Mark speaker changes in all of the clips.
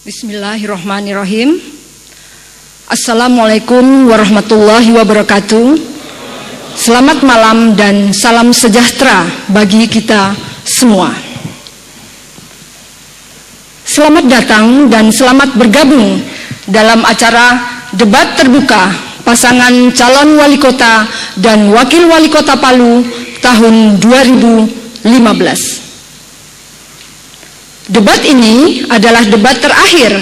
Speaker 1: Bismillahirrahmanirrahim. Assalamualaikum warahmatullahi wabarakatuh. Selamat malam dan salam sejahtera bagi kita semua. Selamat datang dan selamat bergabung dalam acara debat terbuka pasangan calon wali kota dan wakil wali kota Palu tahun 2015. Debat ini adalah debat terakhir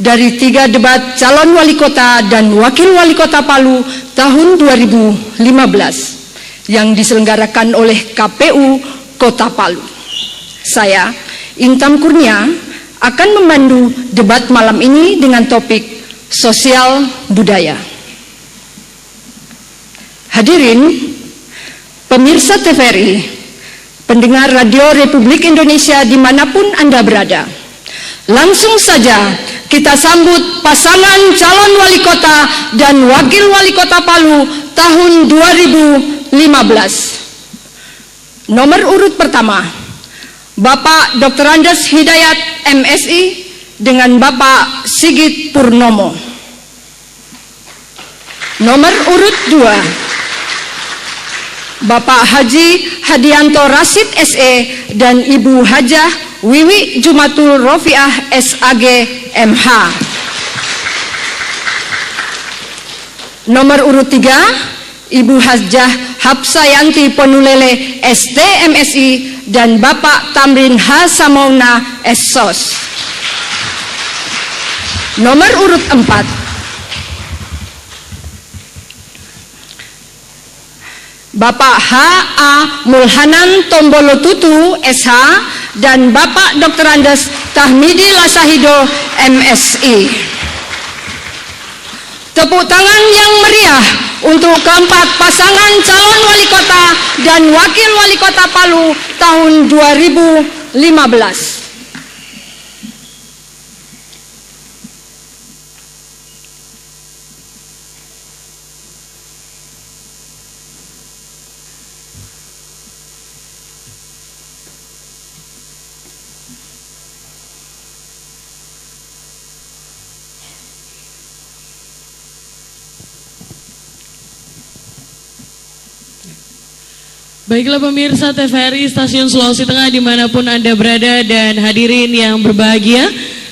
Speaker 1: dari 3 debat calon wali kota dan wakil wali kota Palu tahun 2015 yang diselenggarakan oleh KPU Kota Palu. Saya, Intam Kurnia, akan memandu debat malam ini dengan topik sosial budaya. Hadirin, pemirsa TVRI, pendengar Radio Republik Indonesia dimanapun Anda berada, langsung saja kita sambut pasangan calon wali kota dan wakil wali kota Palu tahun 2015. Nomor urut pertama, Bapak Dr. Andes Hidayat MSI dengan Bapak Sigit Purnomo. Nomor urut 2, Bapak Haji Hadianto Rasid SE dan Ibu Hajah Wiwi Jumatul Rofiah SAG MH. Nomor urut 3, Ibu Hajah Hapsayanti Ponulele ST MSI dan Bapak Tamrin H. Samauna SSOS. Nomor urut 4, Bapak H.A. Mulhanan Tombolotutu SH dan Bapak Dr. Andes Tahmidi Lasahido MSI. Tepuk tangan yang meriah untuk keempat pasangan calon wali kota dan wakil wali kota Palu tahun 2015.
Speaker 2: Baiklah pemirsa TVRI Stasiun Sulawesi Tengah dimanapun Anda berada dan hadirin yang berbahagia,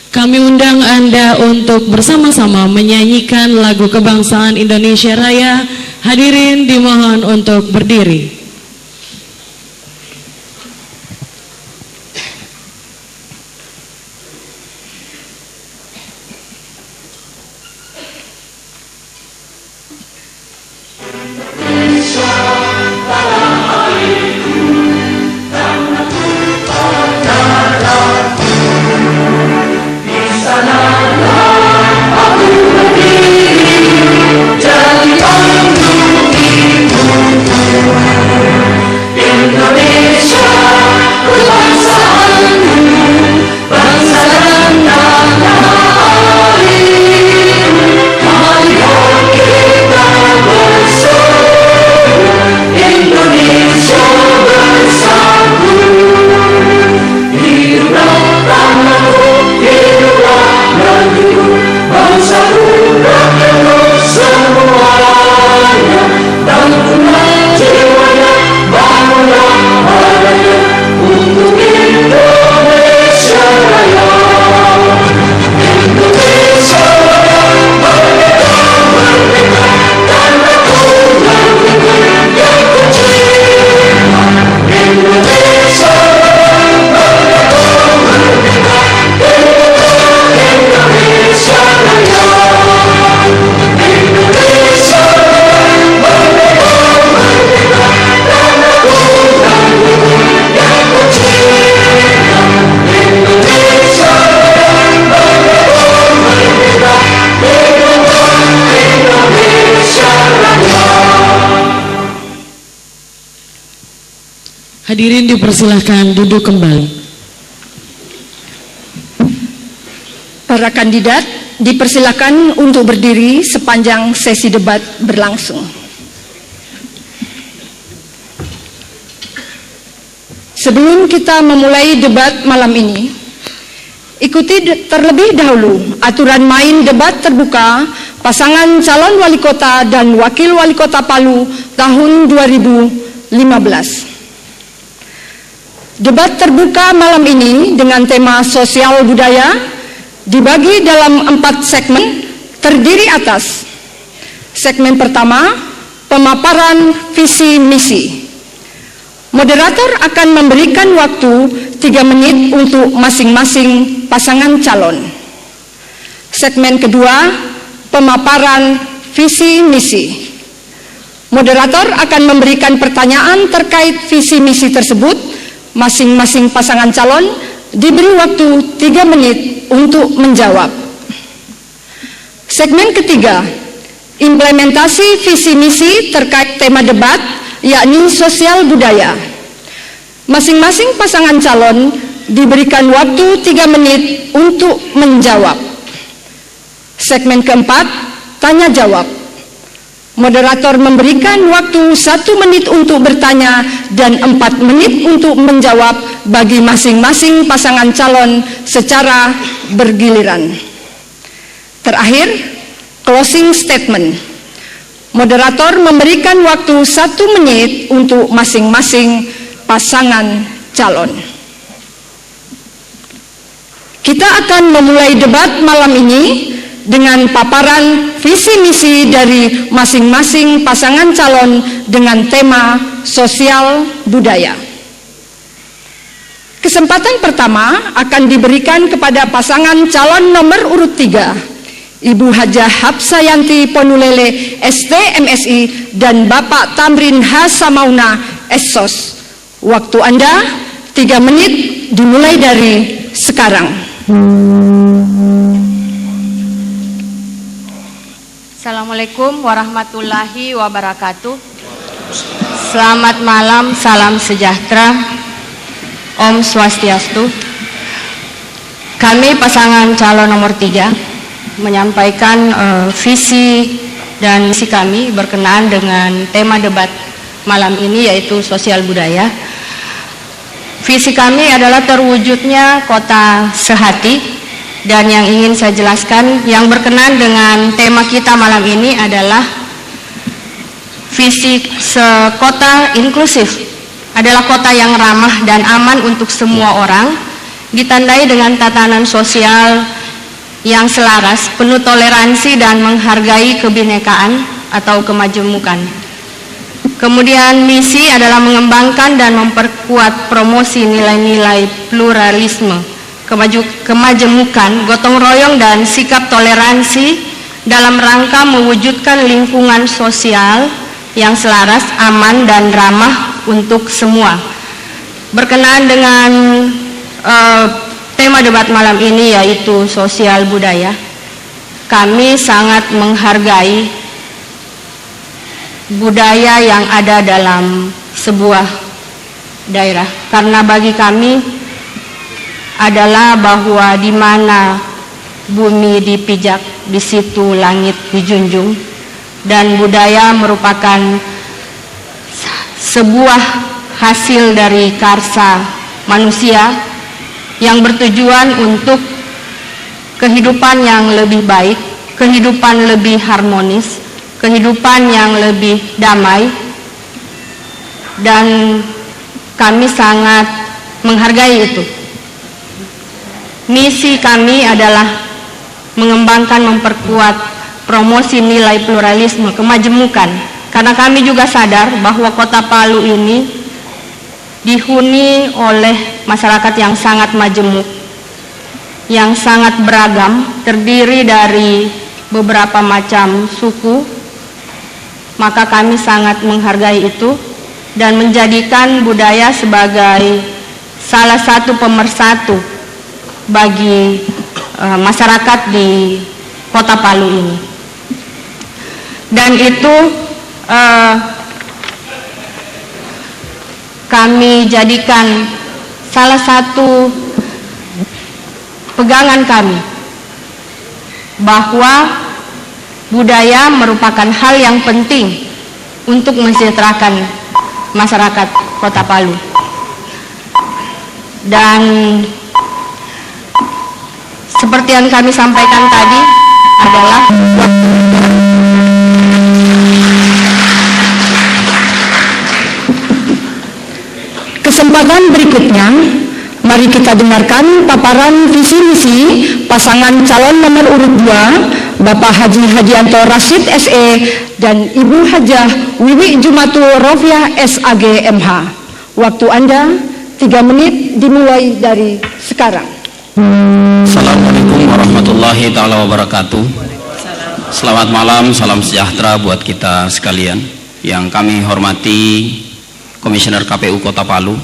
Speaker 2: kami undang Anda untuk bersama-sama menyanyikan lagu kebangsaan Indonesia Raya. Hadirin dimohon untuk berdiri. Hadirin dipersilahkan duduk kembali.
Speaker 1: Para kandidat dipersilahkan untuk berdiri sepanjang sesi debat berlangsung. Sebelum kita memulai debat malam ini, Ikuti terlebih dahulu aturan main debat terbuka pasangan calon wali kota dan wakil wali kota Palu tahun 2015. Debat terbuka malam ini dengan tema sosial budaya dibagi dalam 4 segmen terdiri atas segmen pertama, pemaparan visi misi. Moderator akan memberikan waktu 3 menit untuk masing-masing pasangan calon. Segmen kedua, pemaparan visi misi. Moderator akan memberikan pertanyaan terkait visi misi tersebut. Masing-masing pasangan calon diberi waktu 3 menit untuk menjawab. Segmen ketiga, implementasi visi misi terkait tema debat, yakni sosial budaya. Masing-masing pasangan calon diberikan waktu 3 menit untuk menjawab. Segmen keempat, tanya jawab. Moderator memberikan waktu 1 menit untuk bertanya dan 4 menit untuk menjawab bagi masing-masing pasangan calon secara bergiliran. Terakhir, closing statement. Moderator memberikan waktu 1 menit untuk masing-masing pasangan calon. Kita akan memulai debat malam ini dengan paparan visi misi dari masing-masing pasangan calon dengan tema sosial budaya. Kesempatan pertama akan diberikan kepada pasangan calon nomor urut 3, Ibu Hajah Hapsayanti Ponulele ST MSI dan Bapak Tamrin H. Samauna SSOS. Waktu Anda 3 menit dimulai dari sekarang.
Speaker 3: Assalamualaikum warahmatullahi wabarakatuh. Selamat malam, salam sejahtera, Om Swastiastu. Kami pasangan calon nomor 3 menyampaikan visi dan misi kami berkenaan dengan tema debat malam ini, yaitu sosial budaya. Visi kami adalah terwujudnya kota sehati. Dan yang ingin saya jelaskan yang berkenaan dengan tema kita malam ini adalah visi sekota inklusif. Adalah kota yang ramah dan aman untuk semua orang, ditandai dengan tatanan sosial yang selaras, penuh toleransi dan menghargai kebinekaan atau kemajemukan. Kemudian misi adalah mengembangkan dan memperkuat promosi nilai-nilai pluralisme, kemajemukan, gotong royong dan sikap toleransi dalam rangka mewujudkan lingkungan sosial yang selaras, aman dan ramah untuk semua. Berkenaan dengan tema debat malam ini, yaitu sosial budaya, kami sangat menghargai budaya yang ada dalam sebuah daerah, karena bagi kami adalah bahwa di mana bumi dipijak, di situ langit dijunjung, dan budaya merupakan sebuah hasil dari karsa manusia yang bertujuan untuk kehidupan yang lebih baik, kehidupan lebih harmonis, kehidupan yang lebih damai, dan kami sangat menghargai itu. Misi kami adalah mengembangkan, memperkuat promosi nilai pluralisme, kemajemukan, karena kami juga sadar bahwa kota Palu ini dihuni oleh masyarakat yang sangat majemuk, yang sangat beragam, terdiri dari beberapa macam suku. Maka kami sangat menghargai itu dan menjadikan budaya sebagai salah satu pemersatu bagi masyarakat di kota Palu ini. Dan itu kami jadikan salah satu pegangan kami, bahwa budaya merupakan hal yang penting untuk mensejahterakan masyarakat kota Palu. Dan seperti yang kami sampaikan tadi adalah
Speaker 1: kesempatan berikutnya, mari kita dengarkan paparan visi misi pasangan calon nomor urut 2, Bapak Haji Hadianto Rashid SE dan Ibu Hajah Wiwi Jumatul Rofiah SAG MH. Waktu Anda 3 menit dimulai dari sekarang.
Speaker 4: Assalamualaikum warahmatullahi taala wabarakatuh. Selamat malam, salam sejahtera buat kita sekalian. Yang kami hormati Komisioner KPU Kota Palu,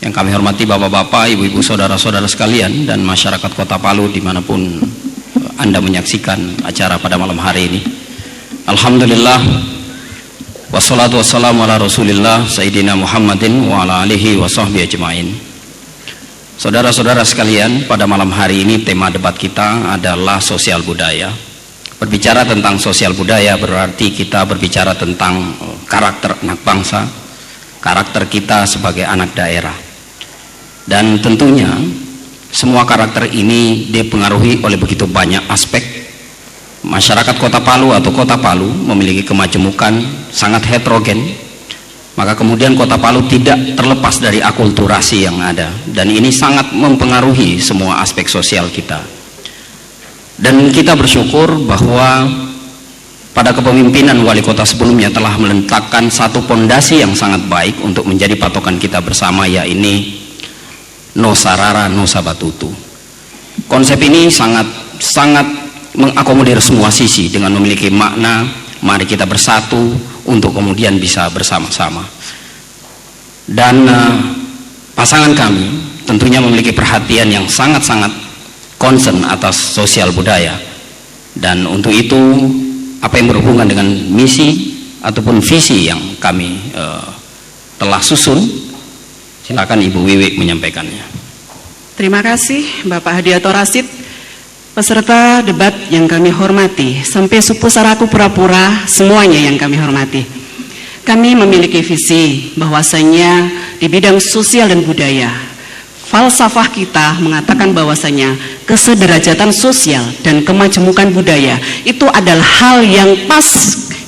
Speaker 4: yang kami hormati bapak-bapak, ibu-ibu, saudara-saudara sekalian, dan masyarakat Kota Palu dimanapun Anda menyaksikan acara pada malam hari ini. Alhamdulillah, wassalatu wassalamu ala rasulillah Sayyidina Muhammadin wa ala alihi wa sahbihi ajma'in. Saudara-saudara sekalian, pada malam hari ini tema debat kita adalah sosial budaya. Berbicara tentang sosial budaya berarti kita berbicara tentang karakter anak bangsa, karakter kita sebagai anak daerah. Dan tentunya semua karakter ini dipengaruhi oleh begitu banyak aspek. Masyarakat Kota Palu atau Kota Palu memiliki kemajemukan sangat heterogen. Maka kemudian Kota Palu tidak terlepas dari akulturasi yang ada, dan ini sangat mempengaruhi semua aspek sosial kita. Dan kita bersyukur bahwa pada kepemimpinan wali kota sebelumnya telah meletakkan satu pondasi yang sangat baik untuk menjadi patokan kita bersama, yaitu No Sarara No Sabatutu. Konsep ini sangat mengakomodir semua sisi dengan memiliki makna mari kita bersatu untuk kemudian bisa bersama-sama. Dan pasangan kami tentunya memiliki perhatian yang sangat-sangat concern atas sosial budaya. Dan untuk itu apa yang berhubungan dengan misi ataupun visi yang kami telah susun, silakan Ibu Wiwi menyampaikannya.
Speaker 5: Terima kasih Bapak Hadianto Rashid, peserta debat yang kami hormati, sampai suku Saraku Pura-Pura semuanya yang kami hormati. Kami memiliki visi bahwasanya di bidang sosial dan budaya, falsafah kita mengatakan bahwasanya kesederajatan sosial dan kemajemukan budaya itu adalah hal yang pas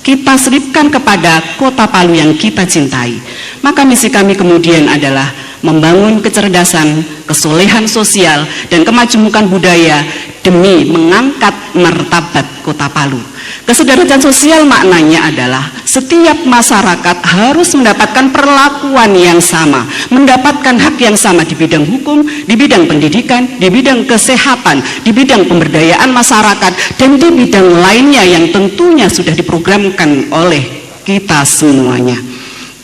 Speaker 5: kita selipkan kepada Kota Palu yang kita cintai. Maka misi kami kemudian adalah membangun kecerdasan, kesolehan sosial, dan kemajemukan budaya demi mengangkat martabat Kota Palu. Kesederajatan sosial maknanya adalah setiap masyarakat harus mendapatkan perlakuan yang sama, mendapatkan hak yang sama di bidang hukum, di bidang pendidikan, di bidang kesehatan, di bidang pemberdayaan masyarakat, dan di bidang lainnya yang tentunya sudah diprogramkan oleh kita semuanya.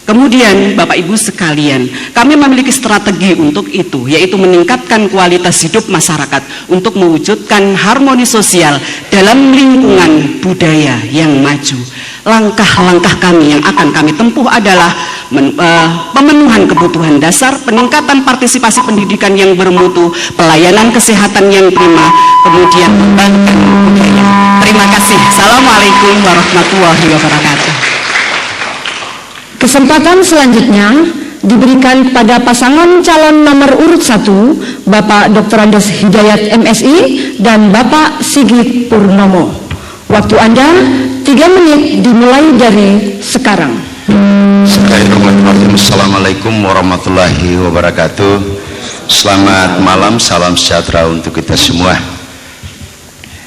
Speaker 5: Kemudian Bapak Ibu sekalian, kami memiliki strategi untuk itu, yaitu meningkatkan kualitas hidup masyarakat untuk mewujudkan harmoni sosial dalam lingkungan budaya yang maju. Langkah-langkah kami yang akan kami tempuh adalah pemenuhan kebutuhan dasar, peningkatan partisipasi pendidikan yang bermutu, pelayanan kesehatan yang prima, kemudian membangun budaya. Terima kasih. Assalamualaikum warahmatullahi wabarakatuh.
Speaker 1: Kesempatan selanjutnya diberikan kepada pasangan calon nomor urut 1, Bapak Dr. Andes Hidayat MSI dan Bapak Sigit Purnomo. Waktu Anda 3 menit dimulai dari sekarang.
Speaker 6: Assalamualaikum warahmatullahi wabarakatuh. Selamat malam, salam sejahtera untuk kita semua.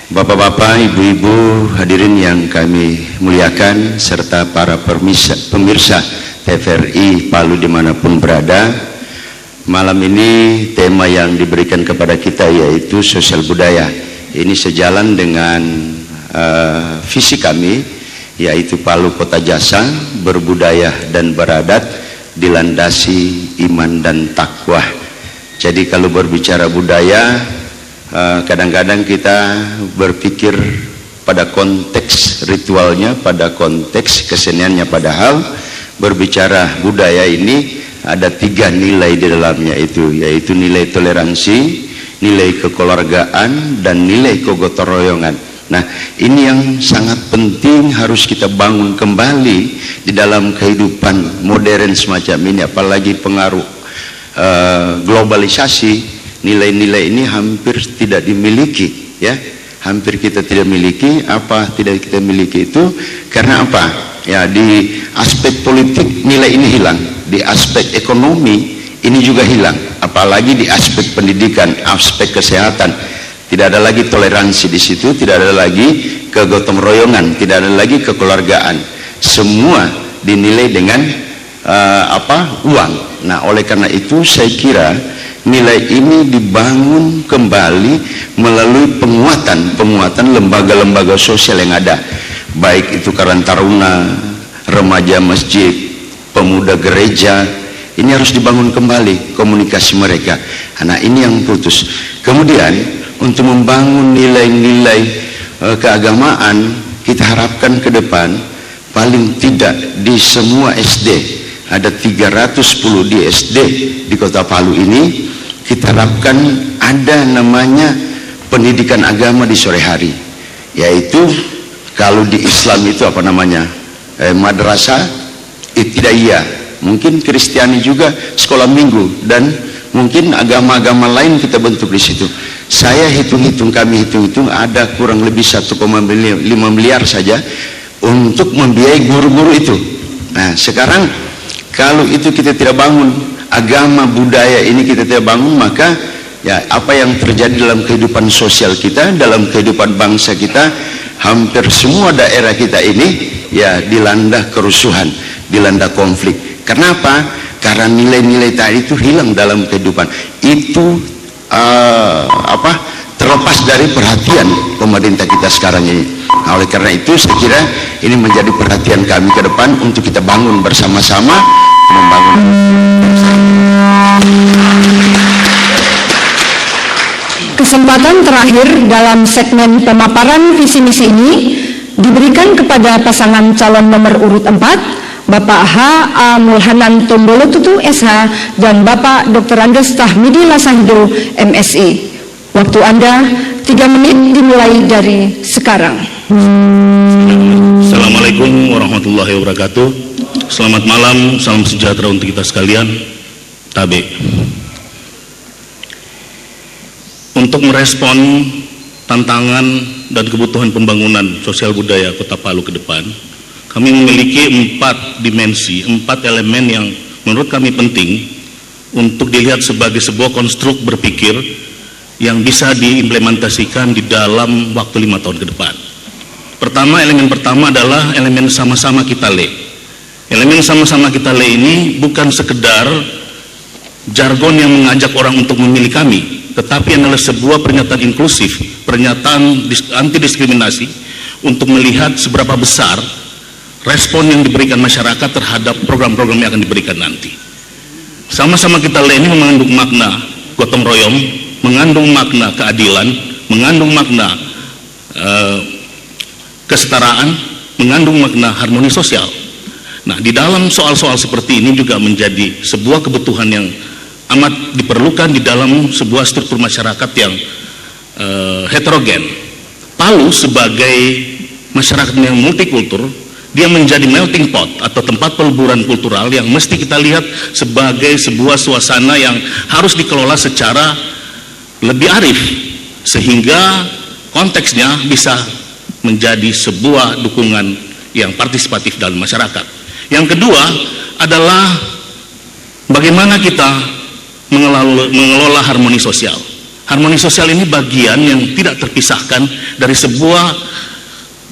Speaker 6: Bapak-bapak, ibu-ibu, hadirin yang kami muliakan, serta para pemirsa TVRI Palu dimanapun berada. Malam ini tema yang diberikan kepada kita yaitu sosial budaya. Ini sejalan dengan visi kami, yaitu Palu Kota Jasa, berbudaya dan beradat, dilandasi iman dan takwa. Jadi kalau berbicara budaya, kadang-kadang kita berpikir pada konteks ritualnya, pada konteks keseniannya, padahal berbicara budaya ini ada 3 nilai di dalamnya itu, yaitu nilai toleransi, nilai kekeluargaan, dan nilai kegotong royongan. Nah, ini yang sangat penting harus kita bangun kembali di dalam kehidupan modern semacam ini, apalagi pengaruh globalisasi nilai-nilai ini hampir tidak dimiliki, ya. Hampir kita tidak miliki. Apa tidak kita miliki itu karena apa? Ya, di aspek politik nilai ini hilang, di aspek ekonomi ini juga hilang, apalagi di aspek pendidikan, aspek kesehatan. Tidak ada lagi toleransi di situ, tidak ada lagi kegotong royongan, tidak ada lagi kekeluargaan. Semua dinilai dengan uang. Nah, oleh karena itu saya kira nilai ini dibangun kembali melalui penguatan lembaga-lembaga sosial yang ada, baik itu Karang Taruna, remaja masjid, pemuda gereja. Ini harus dibangun kembali komunikasi mereka. Nah, ini yang putus. Kemudian untuk membangun nilai-nilai keagamaan, kita harapkan ke depan paling tidak di semua SD, ada 310 di SD di Kota Palu ini, kita harapkan ada namanya pendidikan agama di sore hari, yaitu kalau di Islam itu apa namanya, madrasah ibtidaiyah, mungkin Kristiani juga sekolah minggu, dan mungkin agama-agama lain kita bentuk di situ. Saya hitung-hitung, kami hitung-hitung ada kurang lebih 1,5 miliar saja untuk membiayai guru-guru itu. Nah, sekarang kalau itu kita tidak bangun, agama budaya ini kita tidak bangun, maka ya apa yang terjadi dalam kehidupan sosial kita, dalam kehidupan bangsa kita, hampir semua daerah kita ini ya dilanda kerusuhan, dilanda konflik. Kenapa? Karena nilai-nilai tadi itu hilang dalam kehidupan. Itu terlepas dari perhatian pemerintah kita sekarang ini. Nah, oleh karena itu saya kira ini menjadi perhatian kami ke depan untuk kita bangun bersama-sama, membangun.
Speaker 1: Kesempatan terakhir dalam segmen pemaparan visi misi ini diberikan kepada pasangan calon nomor urut 4, Bapak H.A. Mulhanan Tombolo Tutu SH dan Bapak Dr. Andes Tahmidi Lasahido MSI. Waktu Anda 3 menit dimulai dari sekarang.
Speaker 7: Assalamualaikum warahmatullahi wabarakatuh. Selamat malam, salam sejahtera untuk kita sekalian. Tabe. Untuk merespon tantangan dan kebutuhan pembangunan sosial budaya Kota Palu ke depan, kami memiliki 4 dimensi, 4 elemen yang menurut kami penting untuk dilihat sebagai sebuah konstruk berpikir yang bisa diimplementasikan di dalam waktu 5 tahun ke depan. Elemen pertama adalah elemen sama-sama kita le. Elemen sama-sama kita le ini bukan sekedar jargon yang mengajak orang untuk memilih kami, tetapi adalah sebuah pernyataan inklusif, pernyataan anti diskriminasi untuk melihat seberapa besar respon yang diberikan masyarakat terhadap program-program yang akan diberikan nanti. Sama-sama kita le ini mengandung makna gotong royong, mengandung makna keadilan, mengandung makna kesetaraan, mengandung makna harmoni sosial. Nah, di dalam soal-soal seperti ini juga menjadi sebuah kebutuhan yang amat diperlukan di dalam sebuah struktur masyarakat yang heterogen. Palu sebagai masyarakat yang multikultur, dia menjadi melting pot atau tempat peleburan kultural yang mesti kita lihat sebagai sebuah suasana yang harus dikelola secara lebih arif, sehingga konteksnya bisa menjadi sebuah dukungan yang partisipatif dalam masyarakat. Yang kedua adalah bagaimana kita mengelola harmoni sosial. Harmoni sosial ini bagian yang tidak terpisahkan dari sebuah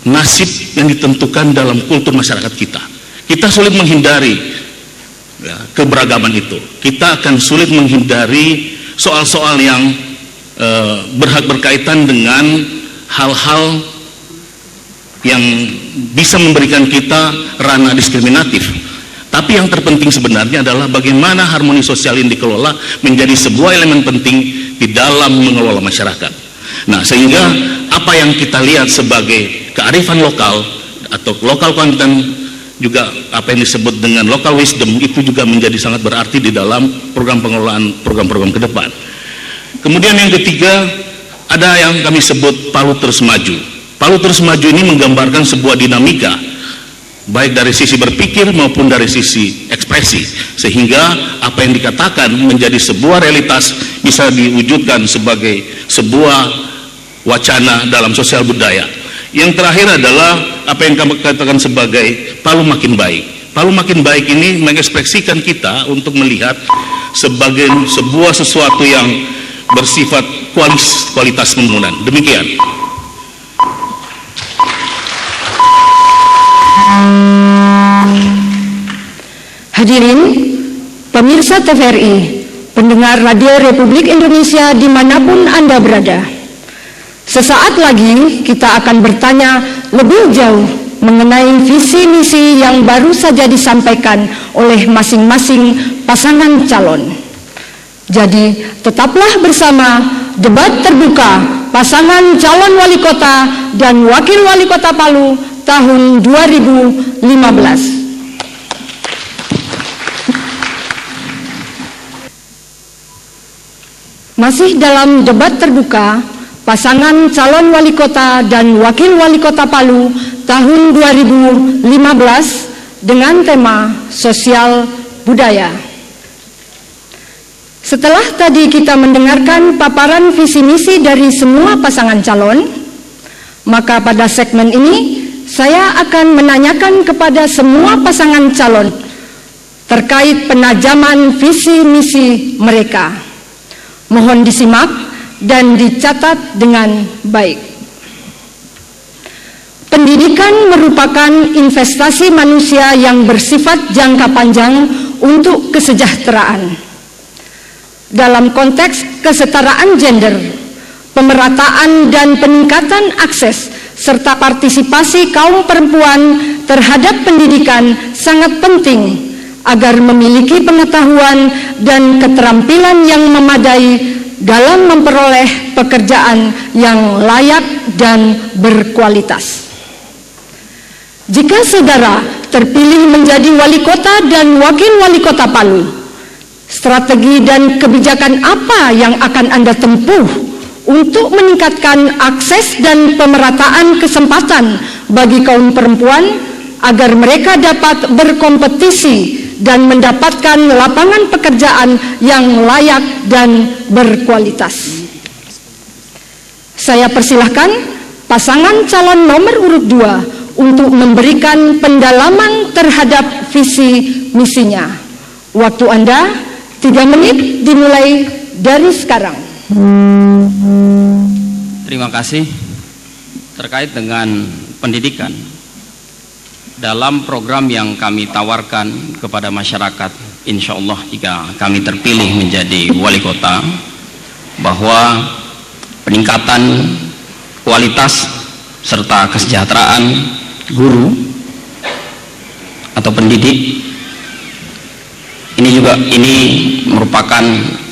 Speaker 7: nasib yang ditentukan dalam kultur masyarakat kita. Kita sulit menghindari ya, keberagaman itu. Kita akan sulit menghindari soal-soal yang berkaitan dengan hal-hal yang bisa memberikan kita ranah diskriminatif. Tapi yang terpenting sebenarnya adalah bagaimana harmoni sosial ini dikelola menjadi sebuah elemen penting di dalam mengelola masyarakat. Nah, sehingga apa yang kita lihat sebagai kearifan lokal atau local content, juga apa yang disebut dengan local wisdom, itu juga menjadi sangat berarti di dalam program pengelolaan program-program ke depan. Kemudian yang ketiga, ada yang kami sebut Palu Terus Maju. Palu Terus Maju ini menggambarkan sebuah dinamika, baik dari sisi berpikir maupun dari sisi ekspresi berekspresi, sehingga apa yang dikatakan menjadi sebuah realitas bisa diwujudkan sebagai sebuah wacana dalam sosial budaya. Yang terakhir adalah apa yang kami katakan sebagai Palu Makin Baik. Palu Makin Baik ini mengekspresikan kita untuk melihat sebagai sebuah sesuatu yang bersifat kualitas pembangunan. Demikian.
Speaker 1: Hadirin, pemirsa TVRI, pendengar Radio Republik Indonesia dimanapun Anda berada. Sesaat lagi kita akan bertanya lebih jauh mengenai visi misi yang baru saja disampaikan oleh masing-masing pasangan calon. Jadi tetaplah bersama debat terbuka pasangan calon wali kota dan wakil wali kota Palu tahun 2015. Masih dalam debat terbuka, pasangan calon wali kota dan wakil wali kota Palu tahun 2015 dengan tema sosial budaya. Setelah tadi kita mendengarkan paparan visi misi dari semua pasangan calon, maka pada segmen ini saya akan menanyakan kepada semua pasangan calon terkait penajaman visi misi mereka. Mohon disimak dan dicatat dengan baik. Pendidikan merupakan investasi manusia yang bersifat jangka panjang untuk kesejahteraan. Dalam konteks kesetaraan gender, pemerataan dan peningkatan akses serta partisipasi kaum perempuan terhadap pendidikan sangat penting agar memiliki pengetahuan dan keterampilan yang memadai dalam memperoleh pekerjaan yang layak dan berkualitas. Jika saudara terpilih menjadi wali kota dan wakil wali kota Palu, strategi dan kebijakan apa yang akan Anda tempuh untuk meningkatkan akses dan pemerataan kesempatan bagi kaum perempuan agar mereka dapat berkompetisi dan mendapatkan lapangan pekerjaan yang layak dan berkualitas? Saya persilahkan pasangan calon nomor urut 2 untuk memberikan pendalaman terhadap visi misinya. Waktu Anda 3 menit dimulai dari sekarang.
Speaker 4: Terima kasih. Terkait dengan pendidikan, dalam program yang kami tawarkan kepada masyarakat, insya Allah jika kami terpilih menjadi wali kota, bahwa peningkatan kualitas serta kesejahteraan guru atau pendidik ini merupakan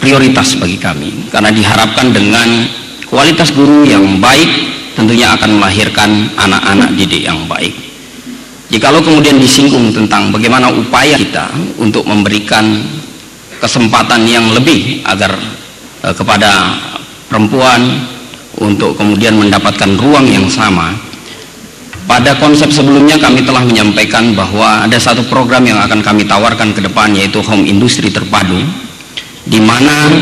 Speaker 4: prioritas bagi kami, karena diharapkan dengan kualitas guru yang baik tentunya akan melahirkan anak-anak didik yang baik. Jikalau kemudian disinggung tentang bagaimana upaya kita untuk memberikan kesempatan yang lebih agar kepada perempuan untuk kemudian mendapatkan ruang yang sama, pada konsep sebelumnya kami telah menyampaikan bahwa ada satu program yang akan kami tawarkan ke depan, yaitu home industri terpadu, di mana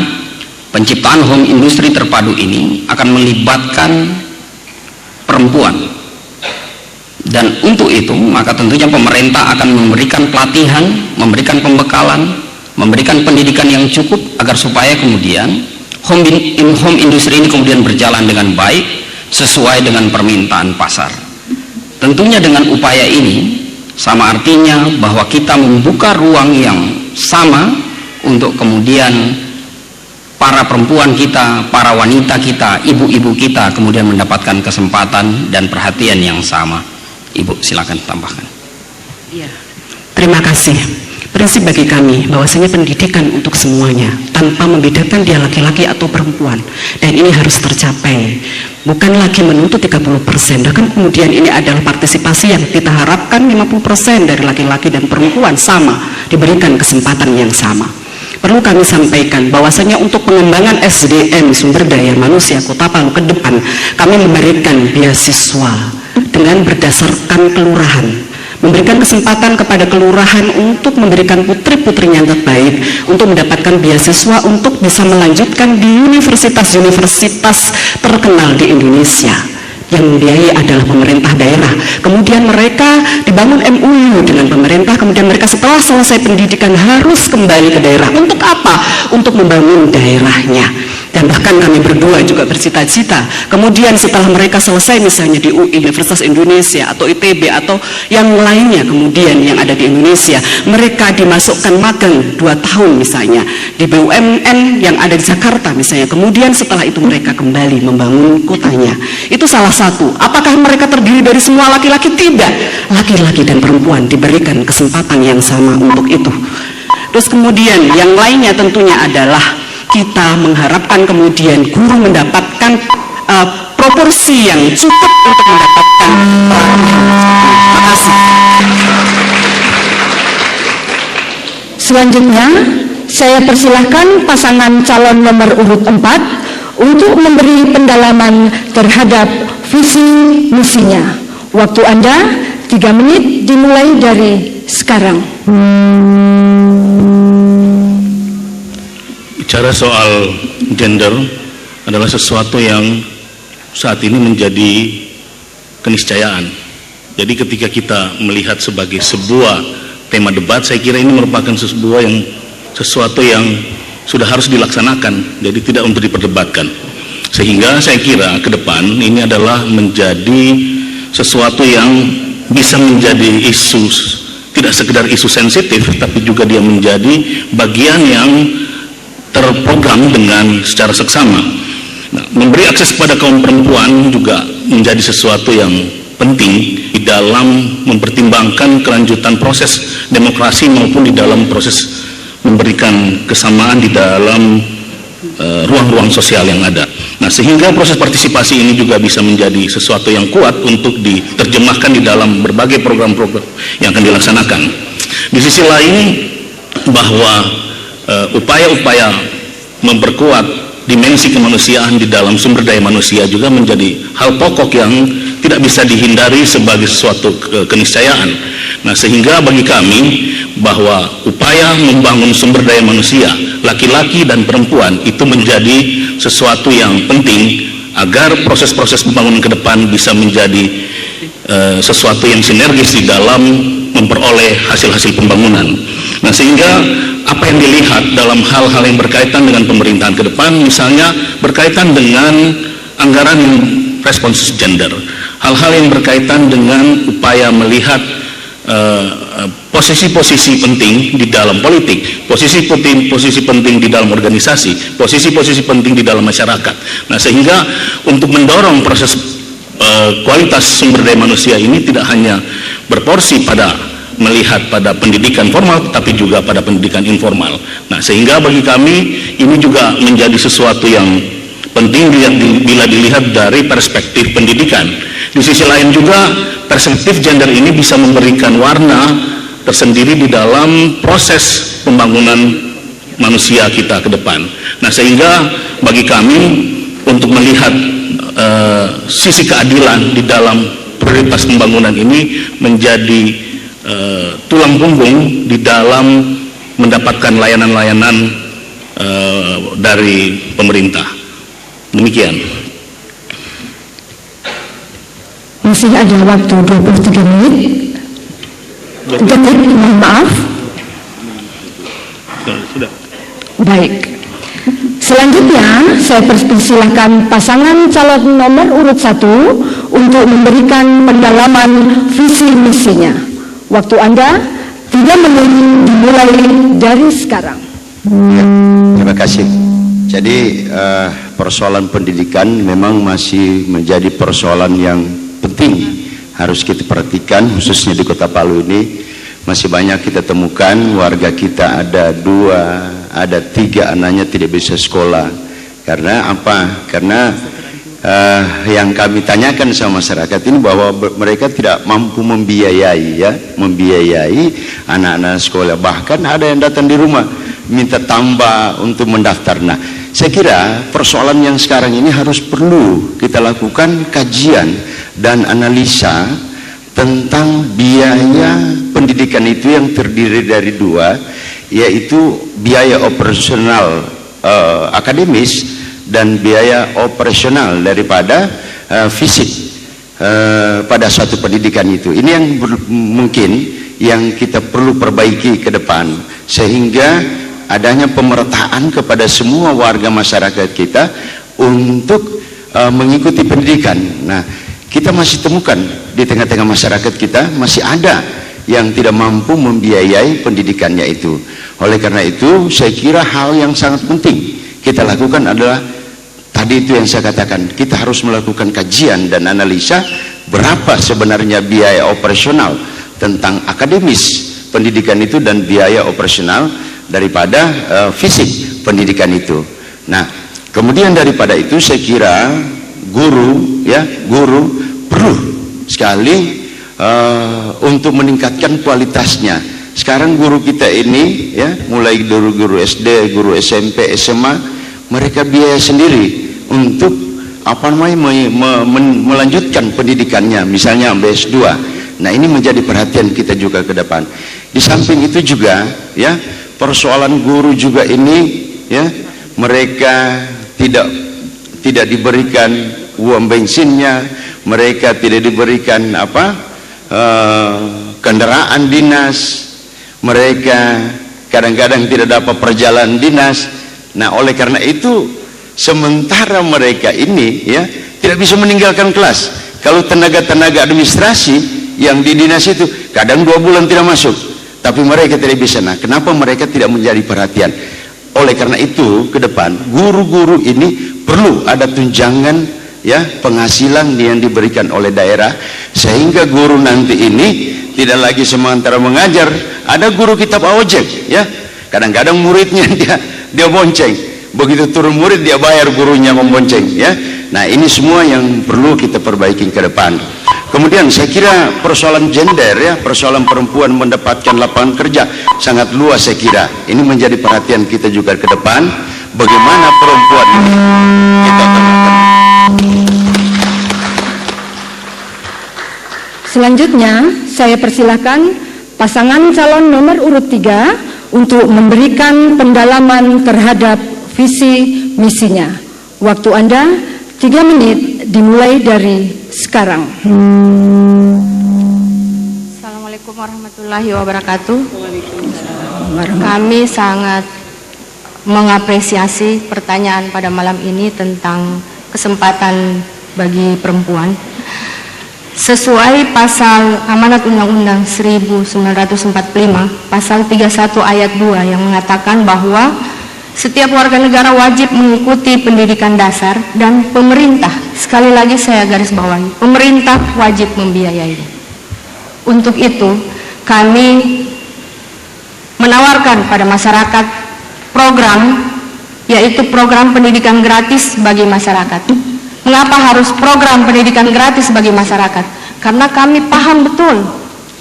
Speaker 4: penciptaan home industri terpadu ini akan melibatkan perempuan. Dan untuk itu maka tentunya pemerintah akan memberikan pelatihan, memberikan pembekalan, memberikan pendidikan yang cukup agar supaya kemudian home industry ini kemudian berjalan dengan baik sesuai dengan permintaan pasar. Tentunya dengan upaya ini sama artinya bahwa kita membuka ruang yang sama untuk kemudian para perempuan kita, para wanita kita, ibu-ibu kita kemudian mendapatkan kesempatan dan perhatian yang sama. Ibu, silakan tambahkan.
Speaker 5: Ya, terima kasih. Prinsip bagi kami bahwasanya pendidikan untuk semuanya tanpa membedakan dia laki-laki atau perempuan, dan ini harus tercapai. Bukan lagi menuntut 30%, bahkan kemudian ini adalah partisipasi yang kita harapkan 50% dari laki-laki dan perempuan sama diberikan kesempatan yang sama. Perlu kami sampaikan bahwasanya untuk pengembangan SDM sumber daya manusia Kota Palu ke depan, kami memberikan beasiswa dengan berdasarkan kelurahan, memberikan kesempatan kepada kelurahan untuk memberikan putri-putrinya yang terbaik untuk mendapatkan beasiswa untuk bisa melanjutkan di universitas-universitas terkenal di Indonesia. Yang membiayai adalah pemerintah daerah. Kemudian mereka dibangun MOU dengan pemerintah, kemudian mereka setelah selesai pendidikan harus kembali ke daerah. Untuk apa? Untuk membangun daerahnya. Dan bahkan kami berdua juga bercita-cita, kemudian setelah mereka selesai misalnya di UI, Universitas Indonesia atau ITB atau yang lainnya kemudian yang ada di Indonesia, mereka dimasukkan magang 2 tahun misalnya di BUMN yang ada di Jakarta misalnya, kemudian setelah itu mereka kembali membangun kotanya. Itu salah satu. Apakah mereka terdiri dari semua laki-laki? Tidak. Laki-laki dan perempuan diberikan kesempatan yang sama untuk itu. Terus kemudian yang lainnya tentunya adalah kita mengharapkan kemudian guru mendapatkan proporsi yang cukup untuk mendapatkan terima kasih.
Speaker 1: Selanjutnya, saya persilahkan pasangan calon nomor urut 4 untuk memberi pendalaman terhadap visi misinya. Waktu Anda 3 menit dimulai dari sekarang.
Speaker 7: Bicara soal gender adalah sesuatu yang saat ini menjadi keniscayaan. Jadi ketika kita melihat sebagai sebuah tema debat, saya kira ini merupakan sesuatu yang sudah harus dilaksanakan, jadi tidak untuk diperdebatkan. Sehingga saya kira ke depan ini adalah menjadi sesuatu yang bisa menjadi isu, tidak sekedar isu sensitif, tapi juga dia menjadi bagian yang terprogram dengan secara seksama. Nah, memberi akses kepada kaum perempuan juga menjadi sesuatu yang penting di dalam mempertimbangkan kelanjutan proses demokrasi maupun di dalam proses memberikan kesamaan di dalam ruang-ruang sosial yang ada. Nah, sehingga proses partisipasi ini juga bisa menjadi sesuatu yang kuat untuk diterjemahkan di dalam berbagai program-program yang akan dilaksanakan. Di sisi lain, bahwa upaya-upaya memperkuat dimensi kemanusiaan di dalam sumber daya manusia juga menjadi hal pokok yang tidak bisa dihindari sebagai sesuatu keniscayaan. Nah, sehingga bagi kami bahwa upaya membangun sumber daya manusia laki-laki dan perempuan itu menjadi sesuatu yang penting agar proses-proses pembangunan ke depan bisa menjadi sesuatu yang sinergis di dalam memperoleh hasil-hasil pembangunan. Nah, sehingga apa yang dilihat dalam hal-hal yang berkaitan dengan pemerintahan ke depan, misalnya berkaitan dengan anggaran respons gender, hal-hal yang berkaitan dengan upaya melihat posisi-posisi penting di dalam politik, posisi penting di dalam organisasi, posisi-posisi penting di dalam masyarakat. Nah, sehingga untuk mendorong proses kualitas sumber daya manusia ini tidak hanya berporsi pada melihat pada pendidikan formal, tapi juga pada pendidikan informal. Nah, sehingga bagi kami ini juga menjadi sesuatu yang penting bila dilihat dari perspektif pendidikan. Di sisi lain juga perspektif gender ini bisa memberikan warna tersendiri di dalam proses pembangunan manusia kita ke depan. Nah, sehingga bagi kami untuk melihat sisi keadilan di dalam prioritas pembangunan ini menjadi tulang punggung di dalam mendapatkan layanan-layanan dari pemerintah. Demikian.
Speaker 1: Masih ada waktu 23 menit. Detik, mohon maaf.
Speaker 7: Sudah.
Speaker 1: Baik. Selanjutnya, saya persilahkan pasangan calon nomor urut 1 untuk memberikan pendalaman visi misinya. Waktu Anda 3 menit dimulai dari sekarang.
Speaker 6: Ya, terima kasih. Jadi persoalan pendidikan memang masih menjadi persoalan yang penting, harus kita perhatikan, khususnya di Kota Palu ini. Masih banyak kita temukan warga kita ada 2, ada 3 anaknya tidak bisa sekolah. Karena apa? Karena yang kami tanyakan sama masyarakat ini bahwa mereka tidak mampu membiayai anak-anak sekolah. Bahkan ada yang datang di rumah minta tambah untuk mendaftar. Nah, saya kira persoalan yang sekarang ini harus perlu kita lakukan kajian dan analisa tentang biaya pendidikan itu yang terdiri dari dua, yaitu biaya operasional akademis dan biaya operasional daripada fisik pada suatu pendidikan itu. Ini yang mungkin yang kita perlu perbaiki ke depan, sehingga adanya pemerataan kepada semua warga masyarakat kita untuk mengikuti pendidikan. Nah, kita masih temukan di tengah-tengah masyarakat kita masih ada yang tidak mampu membiayai pendidikannya itu. Oleh karena itu, saya kira hal yang sangat penting kita lakukan adalah tadi itu yang saya katakan, kita harus melakukan kajian dan analisa berapa sebenarnya biaya operasional tentang akademis pendidikan itu dan biaya operasional daripada fisik pendidikan itu. Nah, kemudian daripada itu saya kira guru perlu sekali untuk meningkatkan kualitasnya. Sekarang guru kita ini ya, mulai guru SD, guru SMP, SMA, mereka biaya sendiri untuk melanjutkan pendidikannya, misalnya sampai S2. Nah, ini menjadi perhatian kita juga ke depan. Di samping itu juga ya, persoalan guru juga ini ya, mereka tidak diberikan uang bensinnya, mereka tidak diberikan kendaraan dinas, mereka kadang-kadang tidak dapat perjalanan dinas. Nah, oleh karena itu sementara mereka ini ya tidak bisa meninggalkan kelas. Kalau tenaga-tenaga administrasi yang di dinas itu kadang 2 bulan tidak masuk, tapi mereka tidak bisa. Nah, kenapa mereka tidak menjadi perhatian? Oleh karena itu ke depan guru-guru ini perlu ada tunjangan ya, penghasilan yang diberikan oleh daerah, sehingga guru nanti ini tidak lagi sementara mengajar. Ada guru kitab ojek ya, kadang-kadang muridnya dia bonceng, begitu turun murid dia bayar gurunya membonceng ya. Nah, ini semua yang perlu kita perbaiki ke depan. Kemudian saya kira persoalan gender ya, persoalan perempuan mendapatkan lapangan kerja sangat luas. Saya kira ini menjadi perhatian kita juga ke depan, bagaimana perempuan ini kita temukan.
Speaker 1: Selanjutnya saya persilahkan pasangan calon nomor urut 3 untuk memberikan pendalaman terhadap visi misinya. Waktu Anda 3 menit dimulai dari sekarang.
Speaker 3: Assalamualaikum warahmatullahi wabarakatuh. Kami sangat mengapresiasi pertanyaan pada malam ini tentang kesempatan bagi perempuan. Sesuai pasal Amanat Undang-Undang 1945, pasal 31 ayat 2 yang mengatakan bahwa setiap warga negara wajib mengikuti pendidikan dasar dan pemerintah, sekali lagi saya garis bawahi, pemerintah wajib membiayainya. Untuk itu, kami menawarkan pada masyarakat program, yaitu program pendidikan gratis bagi masyarakat. Mengapa harus program pendidikan gratis bagi masyarakat? Karena kami paham betul,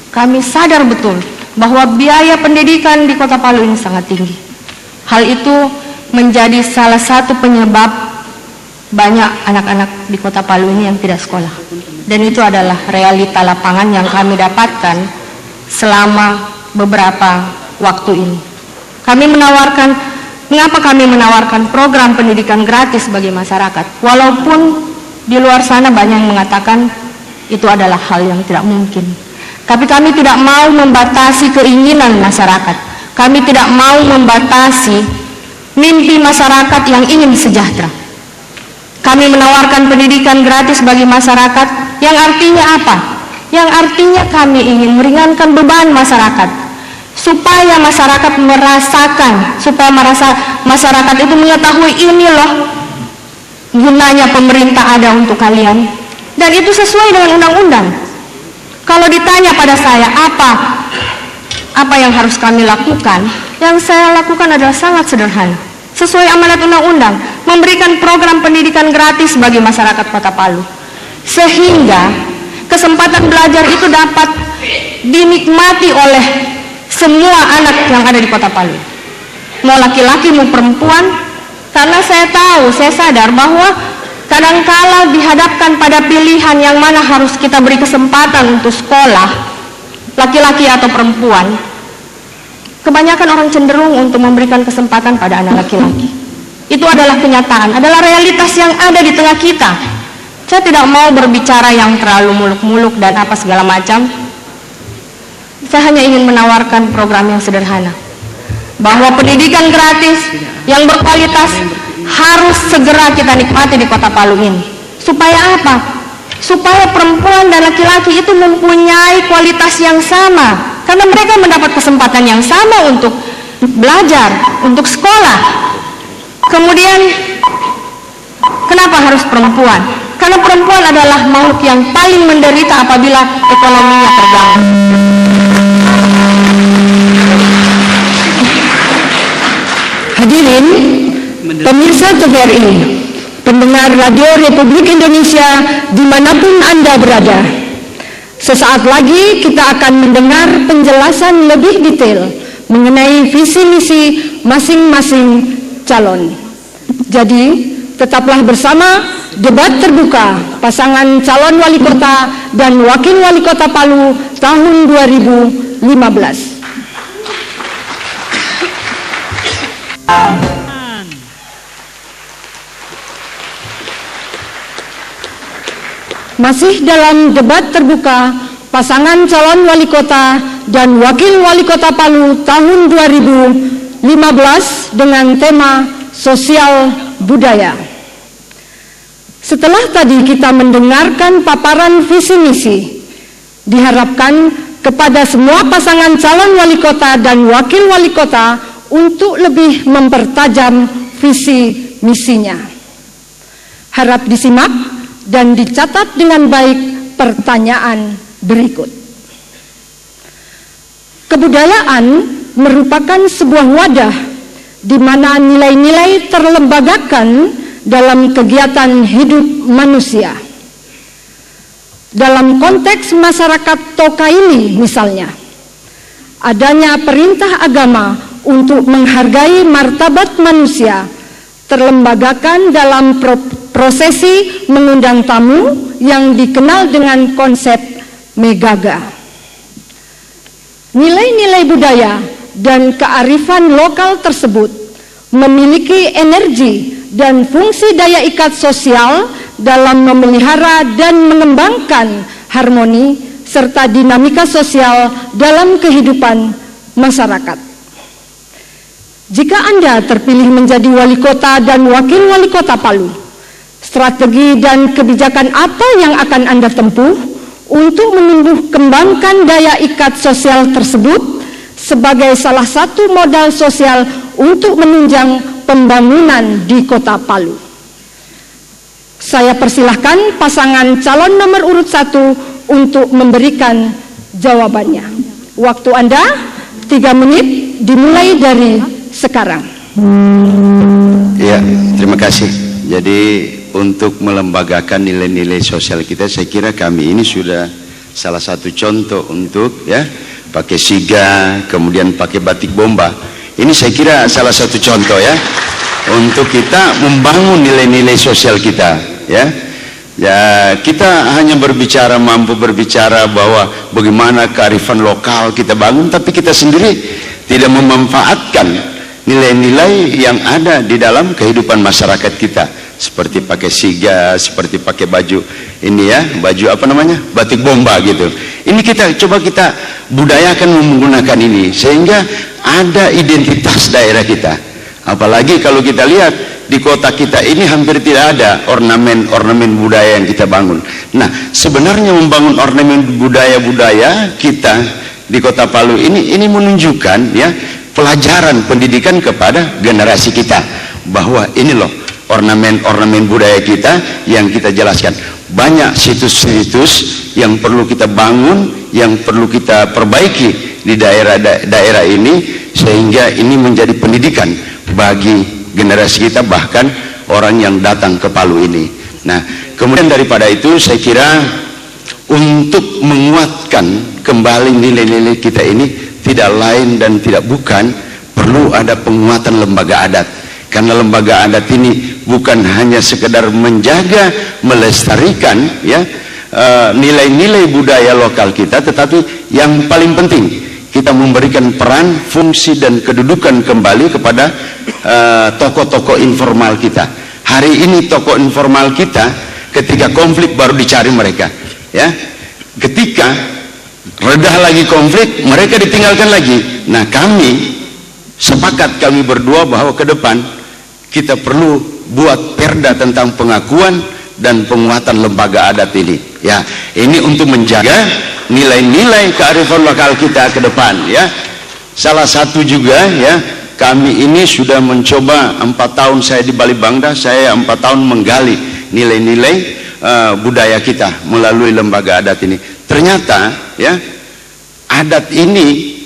Speaker 3: kami sadar betul bahwa biaya pendidikan di Kota Palu ini sangat tinggi. Hal itu menjadi salah satu penyebab banyak anak-anak di Kota Palu ini yang tidak sekolah. Dan itu adalah realita lapangan yang kami dapatkan selama beberapa waktu ini. Mengapa kami menawarkan program pendidikan gratis bagi masyarakat? Walaupun di luar sana banyak yang mengatakan itu adalah hal yang tidak mungkin. Tapi kami tidak mau membatasi keinginan masyarakat. Kami tidak mau membatasi mimpi masyarakat yang ingin sejahtera. Kami menawarkan pendidikan gratis bagi masyarakat yang artinya apa? Yang artinya kami ingin meringankan beban masyarakat, supaya masyarakat merasakan, supaya masyarakat itu mengetahui ini loh gunanya pemerintah ada untuk kalian, dan itu sesuai dengan undang-undang. Kalau ditanya pada saya apa yang harus kami lakukan, yang saya lakukan adalah sangat sederhana, sesuai amanat undang-undang, memberikan program pendidikan gratis bagi masyarakat Kota Palu, sehingga kesempatan belajar itu dapat dinikmati oleh semua anak yang ada di Kota Palu, mau laki-laki mau perempuan. Karena saya sadar bahwa kadangkala dihadapkan pada pilihan yang mana harus kita beri kesempatan untuk sekolah, laki-laki atau perempuan, kebanyakan orang cenderung untuk memberikan kesempatan pada anak laki-laki. Itu adalah kenyataan, adalah realitas yang ada di tengah kita. Saya tidak mau berbicara yang terlalu muluk-muluk dan apa segala macam. Saya hanya ingin menawarkan program yang sederhana, bahwa pendidikan gratis yang berkualitas harus segera kita nikmati di Kota Palu ini. Supaya apa? Supaya perempuan dan laki-laki itu mempunyai kualitas yang sama, karena mereka mendapat kesempatan yang sama untuk belajar, untuk sekolah. Kemudian kenapa harus perempuan? Karena perempuan adalah makhluk yang paling menderita apabila ekonominya terganggu.
Speaker 1: Hadirin pemirsa TVRI, pendengar Radio Republik Indonesia dimanapun Anda berada, sesaat lagi kita akan mendengar penjelasan lebih detail mengenai visi misi masing-masing calon. Jadi tetaplah bersama debat terbuka pasangan calon wali kota dan wakil wali kota Palu tahun 2015. Masih dalam debat terbuka pasangan calon wali kota dan wakil wali kota Palu tahun 2015 dengan tema sosial budaya. Setelah tadi kita mendengarkan paparan visi misi, diharapkan kepada semua pasangan calon wali kota dan wakil wali kota untuk lebih mempertajam visi misinya. Harap disimak dan dicatat dengan baik pertanyaan berikut. Kebudayaan merupakan sebuah wadah di mana nilai-nilai terlembagakan dalam kegiatan hidup manusia. Dalam konteks masyarakat Toka ini misalnya, adanya perintah agama untuk menghargai martabat manusia terlembagakan dalam prosesi mengundang tamu yang dikenal dengan konsep Megaga. Nilai-nilai budaya dan kearifan lokal tersebut memiliki energi dan fungsi daya ikat sosial dalam memelihara dan mengembangkan harmoni serta dinamika sosial dalam kehidupan masyarakat. Jika Anda terpilih menjadi wali kota dan wakil wali kota Palu, strategi dan kebijakan apa yang akan Anda tempuh untuk menumbuh kembangkan daya ikat sosial tersebut sebagai salah satu modal sosial untuk menunjang pembangunan di kota Palu? Saya persilahkan pasangan calon nomor urut 1 untuk memberikan jawabannya. Waktu Anda 3 menit dimulai dari sekarang.
Speaker 6: Ya, terima kasih. Jadi untuk melembagakan nilai-nilai sosial kita, saya kira kami ini sudah salah satu contoh untuk ya pakai siga, kemudian pakai batik bomba. Ini saya kira salah satu contoh ya untuk kita membangun nilai-nilai sosial kita ya. Ya, kita hanya mampu berbicara bahwa bagaimana kearifan lokal kita bangun, tapi kita sendiri tidak memanfaatkan nilai-nilai yang ada di dalam kehidupan masyarakat kita, seperti pakai siga, seperti pakai baju ini ya, baju apa namanya, batik bomba gitu. Ini kita budayakan menggunakan ini sehingga ada identitas daerah kita. Apalagi kalau kita lihat di kota kita ini hampir tidak ada ornamen budaya yang kita bangun. Nah, sebenarnya membangun ornamen budaya kita di kota Palu ini menunjukkan ya pelajaran pendidikan kepada generasi kita bahwa ini loh ornamen budaya kita yang kita jelaskan. Banyak situs-situs yang perlu kita bangun, yang perlu kita perbaiki di daerah ini sehingga ini menjadi pendidikan bagi generasi kita, bahkan orang yang datang ke Palu ini. Nah, kemudian daripada itu saya kira untuk menguatkan kembali nilai-nilai kita ini tidak lain dan tidak bukan perlu ada penguatan lembaga adat. karena lembaga adat ini bukan hanya sekedar menjaga, melestarikan ya nilai-nilai budaya lokal kita, tetapi yang paling penting kita memberikan peran, fungsi dan kedudukan kembali kepada tokoh-tokoh informal kita. Hari ini tokoh informal kita ketika konflik baru dicari mereka, ya. Ketika reda lagi konflik, mereka ditinggalkan lagi. Nah, kami sepakat, kami berdua bahwa ke depan kita perlu buat perda tentang pengakuan dan penguatan lembaga adat ini. Ya, ini untuk menjaga nilai-nilai kearifan lokal kita ke depan. Ya, salah satu juga ya, kami ini sudah mencoba 4 tahun saya di Bali Bangda, saya 4 tahun menggali nilai-nilai budaya kita melalui lembaga adat ini. Ternyata ya, adat ini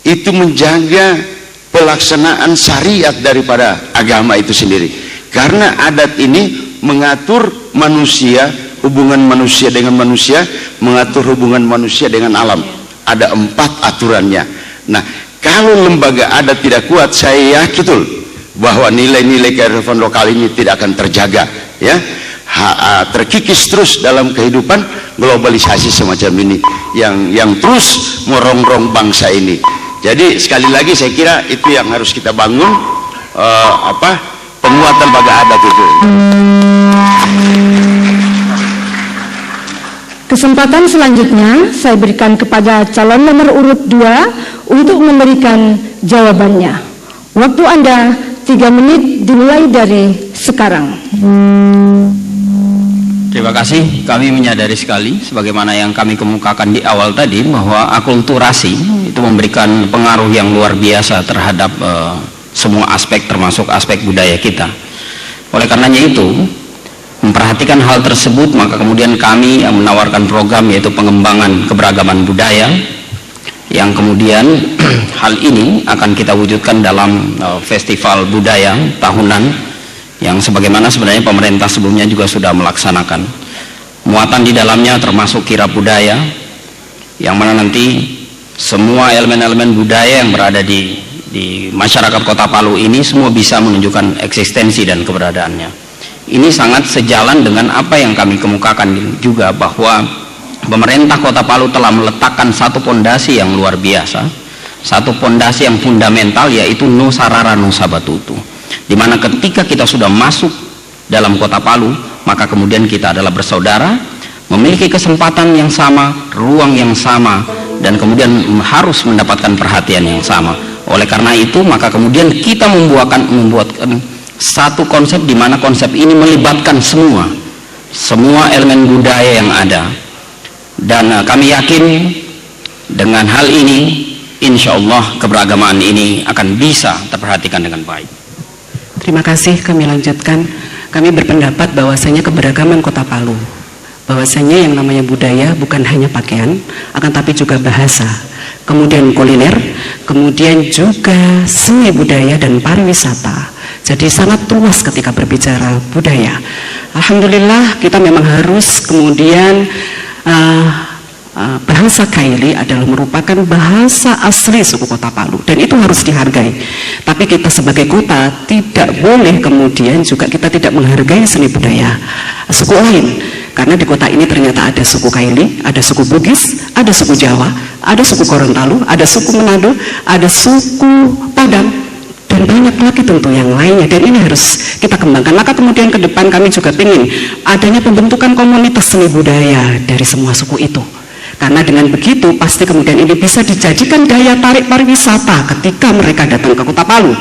Speaker 6: itu menjaga pelaksanaan syariat daripada agama itu sendiri, karena adat ini mengatur manusia, hubungan manusia dengan manusia, mengatur hubungan manusia dengan alam. Ada 4 aturannya. Nah, kalau lembaga adat tidak kuat, saya yakin betul bahwa nilai-nilai kearifan lokal ini tidak akan terjaga, ya. Terkikis terus dalam kehidupan globalisasi semacam ini yang terus merongrong bangsa ini. Jadi sekali lagi saya kira itu yang harus kita bangun, penguatan lembaga adat itu.
Speaker 1: Kesempatan selanjutnya saya berikan kepada calon nomor urut 2 untuk memberikan jawabannya. Waktu Anda 3 menit dimulai dari sekarang.
Speaker 4: Terima kasih. Kami menyadari sekali sebagaimana yang kami kemukakan di awal tadi bahwa akulturasi itu memberikan pengaruh yang luar biasa terhadap semua aspek, termasuk aspek budaya kita. Oleh karenanya itu, memperhatikan hal tersebut, maka kemudian kami menawarkan program yaitu pengembangan keberagaman budaya, yang kemudian hal ini akan kita wujudkan dalam festival budaya tahunan yang sebagaimana sebenarnya pemerintah sebelumnya juga sudah melaksanakan. Muatan di dalamnya termasuk kirab budaya, yang mana nanti semua elemen-elemen budaya yang berada di masyarakat Kota Palu ini semua bisa menunjukkan eksistensi dan keberadaannya. Ini sangat sejalan dengan apa yang kami kemukakan juga, bahwa pemerintah Kota Palu telah meletakkan satu pondasi yang luar biasa, satu pondasi yang fundamental, yaitu Nusa Rara Nusa Batutu, di mana ketika kita sudah masuk dalam Kota Palu, maka kemudian kita adalah bersaudara, memiliki kesempatan yang sama, ruang yang sama, dan kemudian harus mendapatkan perhatian yang sama. Oleh karena itu, maka kemudian kita membuatkan satu konsep di mana konsep ini melibatkan semua elemen budaya yang ada. Dan kami yakin dengan hal ini, insya Allah keberagaman ini akan bisa terperhatikan dengan baik.
Speaker 5: Terima kasih. Kami lanjutkan. Kami berpendapat bahwasanya keberagaman Kota Palu, bahwasanya yang namanya budaya bukan hanya pakaian, akan tapi juga bahasa, kemudian kuliner, kemudian juga seni budaya dan pariwisata. Jadi sangat luas ketika berbicara budaya. Alhamdulillah kita memang harus kemudian bahasa Kaili adalah merupakan bahasa asli suku Kota Palu, dan itu harus dihargai. Tapi kita sebagai kota tidak boleh kemudian juga kita tidak menghargai seni budaya suku lain, karena di kota ini ternyata ada suku Kaili, ada suku Bugis, ada suku Jawa, ada suku Gorontalo, ada suku Manado, ada suku Padang, dan banyak lagi tentu yang lainnya, dan ini harus kita kembangkan. Maka kemudian ke depan kami juga ingin adanya pembentukan komunitas seni budaya dari semua suku itu, karena dengan begitu pasti kemudian ini bisa dijadikan daya tarik pariwisata ketika mereka datang ke Kota Palu.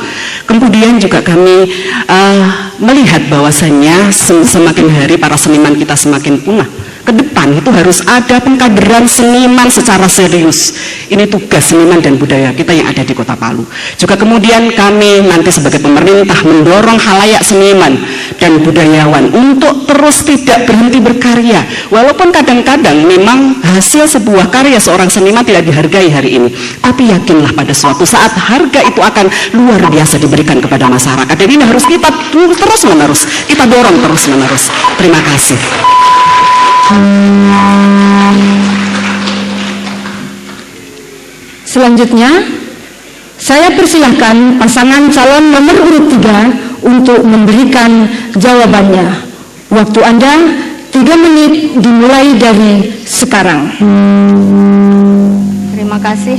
Speaker 5: Kemudian juga kami melihat bahwasannya semakin hari para seniman kita semakin punah. Ke depan itu harus ada pengkaderan seniman secara serius. Ini tugas seniman dan budaya kita yang ada di Kota Palu. Juga kemudian kami nanti sebagai pemerintah mendorong khalayak seniman dan budayawan untuk terus tidak berhenti berkarya. Walaupun kadang-kadang memang hasil sebuah karya seorang seniman tidak dihargai hari ini, tapi yakinlah pada suatu saat harga itu akan luar biasa diberikan kepada masyarakat. Dan ini harus kita terus menerus, kita dorong terus menerus. Terima kasih.
Speaker 1: Selanjutnya, saya persilahkan pasangan calon nomor urut 3 untuk memberikan jawabannya. Waktu Anda 3 menit dimulai dari sekarang.
Speaker 3: Terima kasih.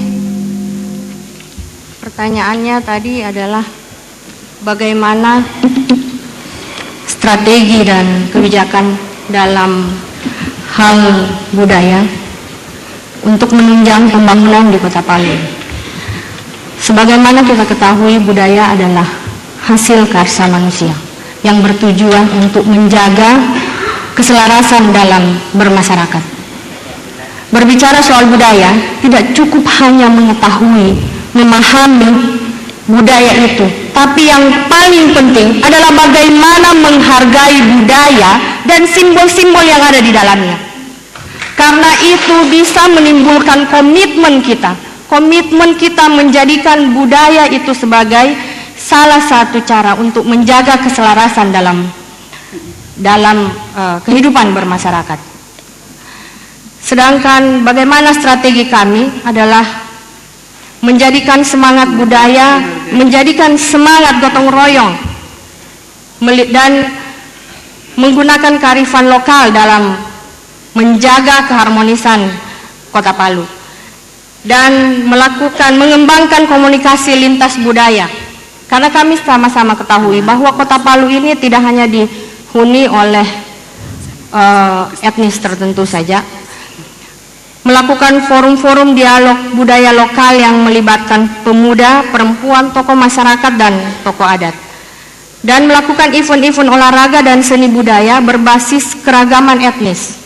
Speaker 3: Pertanyaannya tadi adalah bagaimana strategi dan kebijakan dalam hal budaya untuk menunjang pembangunan di Kota Palu. Sebagaimana kita ketahui, budaya adalah hasil karsa manusia yang bertujuan untuk menjaga keselarasan dalam bermasyarakat. Berbicara soal budaya, tidak cukup hanya mengetahui, memahami budaya itu, tapi yang paling penting adalah bagaimana menghargai budaya dan simbol-simbol yang ada di dalamnya. Karena itu bisa menimbulkan komitmen kita menjadikan budaya itu sebagai salah satu cara untuk menjaga keselarasan dalam kehidupan bermasyarakat. Sedangkan bagaimana strategi kami adalah menjadikan semangat budaya, menjadikan semangat gotong royong dan menggunakan kearifan lokal dalam menjaga keharmonisan Kota Palu dan mengembangkan komunikasi lintas budaya. Karena kami sama-sama ketahui bahwa Kota Palu ini tidak hanya dihuni oleh etnis tertentu saja. Melakukan forum-forum dialog budaya lokal yang melibatkan pemuda, perempuan, tokoh masyarakat, dan tokoh adat. Dan melakukan event-event olahraga dan seni budaya berbasis keragaman etnis.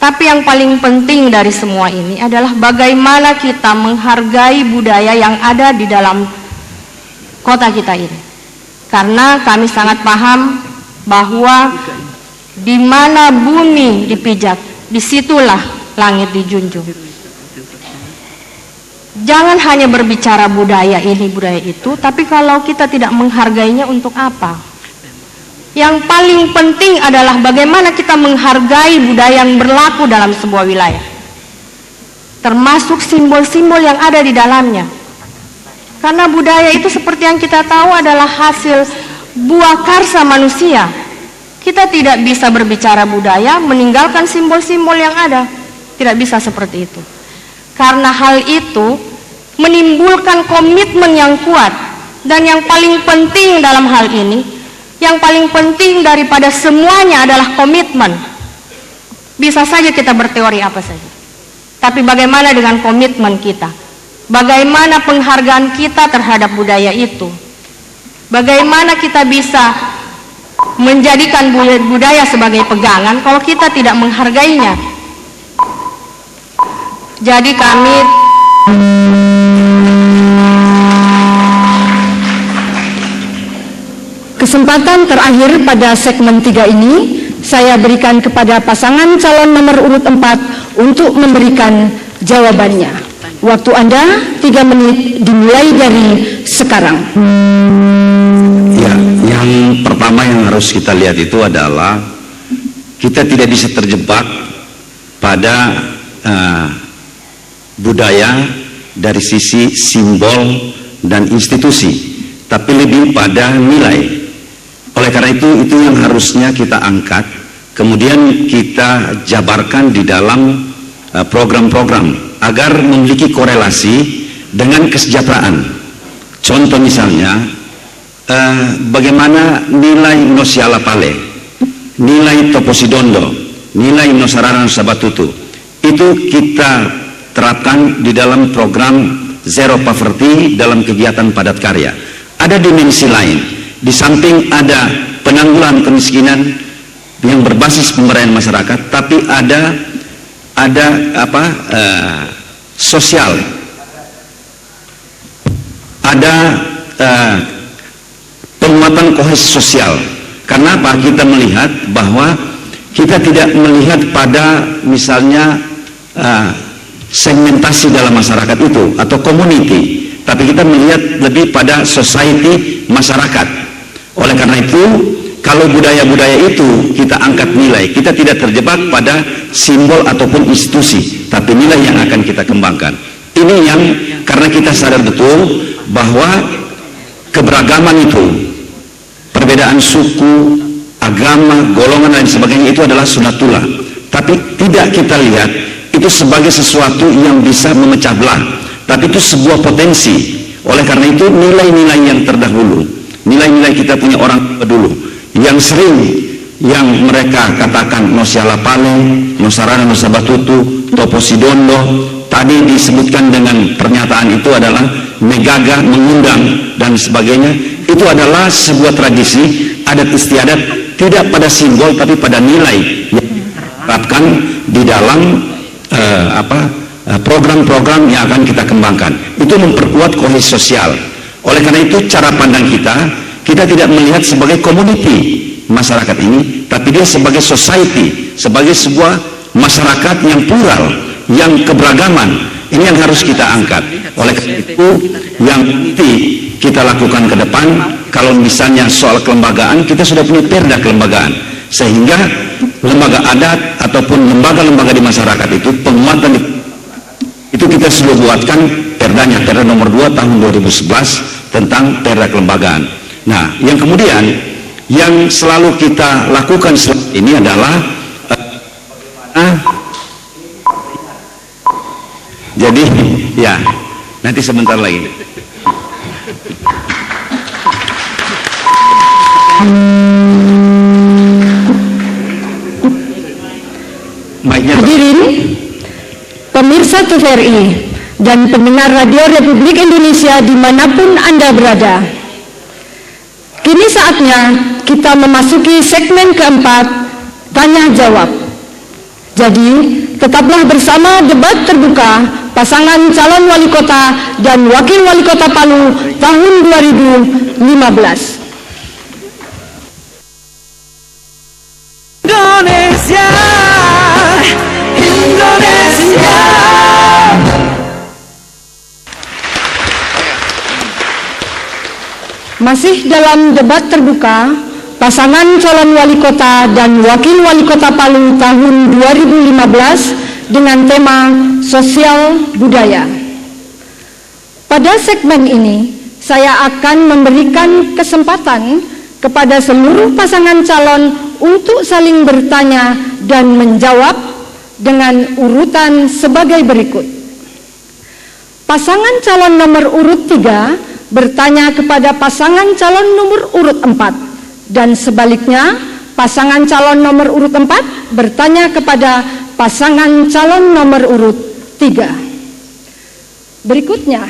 Speaker 3: Tapi yang paling penting dari semua ini adalah bagaimana kita menghargai budaya yang ada di dalam kota kita ini. Karena kami sangat paham bahwa di mana bumi dipijak, disitulah langit dijunjung. Jangan hanya berbicara budaya ini, budaya itu, tapi kalau kita tidak menghargainya, untuk apa? Yang paling penting adalah bagaimana kita menghargai budaya yang berlaku dalam sebuah wilayah, termasuk simbol-simbol yang ada di dalamnya. Karena budaya itu seperti yang kita tahu adalah hasil buah karsa manusia. Kita tidak bisa berbicara budaya meninggalkan simbol-simbol yang ada. Tidak bisa seperti itu. Karena hal itu menimbulkan komitmen yang kuat. Dan yang paling penting dalam hal ini, yang paling penting daripada semuanya adalah komitmen. Bisa saja kita berteori apa saja, tapi bagaimana dengan komitmen kita? Bagaimana penghargaan kita terhadap budaya itu? Bagaimana kita bisa menjadikan budaya sebagai pegangan kalau kita tidak menghargainya? Jadi kami
Speaker 1: kesempatan terakhir pada segmen 3 ini saya berikan kepada pasangan calon nomor urut 4 untuk memberikan jawabannya. Waktu Anda 3 menit dimulai dari sekarang.
Speaker 6: Ya, yang pertama yang harus kita lihat itu adalah kita tidak bisa terjebak pada budaya dari sisi simbol dan institusi, tapi lebih pada nilai. Oleh karena itu yang harusnya kita angkat, kemudian kita jabarkan di dalam program-program agar memiliki korelasi dengan kesejahteraan. Contoh misalnya, bagaimana nilai Nosiala Pale, nilai Toposidondo, nilai Nosarana Sabatutu, itu kita terapkan di dalam program Zero Poverty dalam kegiatan padat karya. Ada dimensi lain, di samping ada penanggulangan kemiskinan yang berbasis pemberdayaan masyarakat, tapi ada sosial, ada penguatan kohesi sosial. Karena apa? Kita melihat bahwa kita tidak melihat pada misalnya segmentasi dalam masyarakat itu atau community, tapi kita melihat lebih pada society, masyarakat. Oleh karena itu, kalau budaya-budaya itu kita angkat nilai, kita tidak terjebak pada simbol ataupun institusi, tapi nilai yang akan kita kembangkan. Ini yang karena kita sadar betul bahwa keberagaman itu perbedaan suku, agama, golongan dan sebagainya itu adalah sunatullah. Tapi tidak kita lihat itu sebagai sesuatu yang bisa memecah belah, tapi itu sebuah potensi. Oleh karena itu nilai-nilai yang terdahulu, nilai-nilai kita punya orang dulu, yang sering yang mereka katakan Nosyala Pale, Nosarana Nosabatutu, Topo Sidondo, tadi disebutkan dengan pernyataan itu adalah Megaga, mengundang dan sebagainya. Itu adalah sebuah tradisi adat istiadat, tidak pada simbol tapi pada nilai yang diterapkan di dalam program-program yang akan kita kembangkan. Itu memperkuat kohesi sosial. Oleh karena itu cara pandang kita tidak melihat sebagai community masyarakat ini, tapi dia sebagai society, sebagai sebuah masyarakat yang plural, yang keberagaman. Ini yang harus kita angkat. Oleh karena itu yang nanti kita lakukan ke depan, kalau misalnya soal kelembagaan, kita sudah punya perda kelembagaan, sehingga lembaga adat ataupun lembaga-lembaga di masyarakat itu penguatan itu kita sudah buatkan perdanya, perda nomor 2 tahun 2011 tentang perda kelembagaan. Nah, yang kemudian yang selalu kita lakukan ini adalah jadi ya nanti sebentar lagi.
Speaker 1: Hadirin pemirsa TVRI dan pendengar Radio Republik Indonesia dimanapun Anda berada, kini saatnya kita memasuki segmen keempat, tanya jawab. Jadi tetaplah bersama debat terbuka pasangan calon wali kota dan wakil wali kota Palu tahun 2015.
Speaker 8: Indonesia, Indonesia.
Speaker 1: Masih dalam debat terbuka pasangan calon wali kota dan wakil wali kota Palu tahun 2015 dengan tema sosial budaya. Pada segmen ini saya akan memberikan kesempatan kepada seluruh pasangan calon untuk saling bertanya dan menjawab dengan urutan sebagai berikut. Pasangan calon nomor urut 3 bertanya kepada pasangan calon nomor urut 4 dan sebaliknya pasangan calon nomor urut 4 bertanya kepada pasangan calon nomor urut 3. Berikutnya,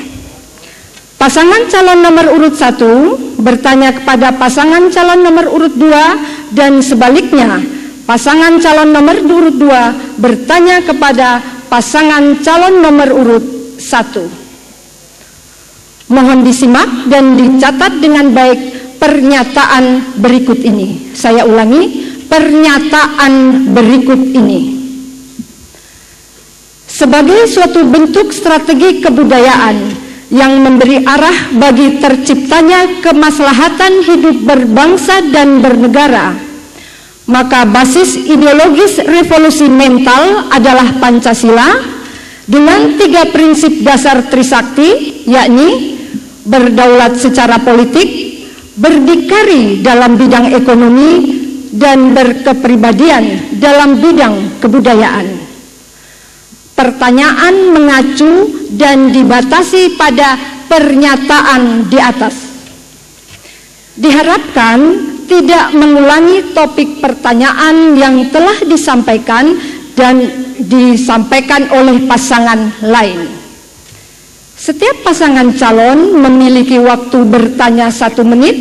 Speaker 1: pasangan calon nomor urut 1 bertanya kepada pasangan calon nomor urut 2 dan sebaliknya pasangan calon nomor urut 2 bertanya kepada pasangan calon nomor urut 1. Mohon disimak dan dicatat dengan baik pernyataan berikut ini. Saya ulangi, pernyataan berikut ini. Sebagai suatu bentuk strategi kebudayaan yang memberi arah bagi terciptanya kemaslahatan hidup berbangsa dan bernegara, maka basis ideologis revolusi mental adalah Pancasila dengan 3 prinsip dasar Trisakti, yakni berdaulat secara politik, berdikari dalam bidang ekonomi, dan berkepribadian dalam bidang kebudayaan. Pertanyaan mengacu dan dibatasi pada pernyataan di atas. Diharapkan tidak mengulangi topik pertanyaan yang telah disampaikan dan disampaikan oleh pasangan lain. Setiap pasangan calon memiliki waktu bertanya 1 menit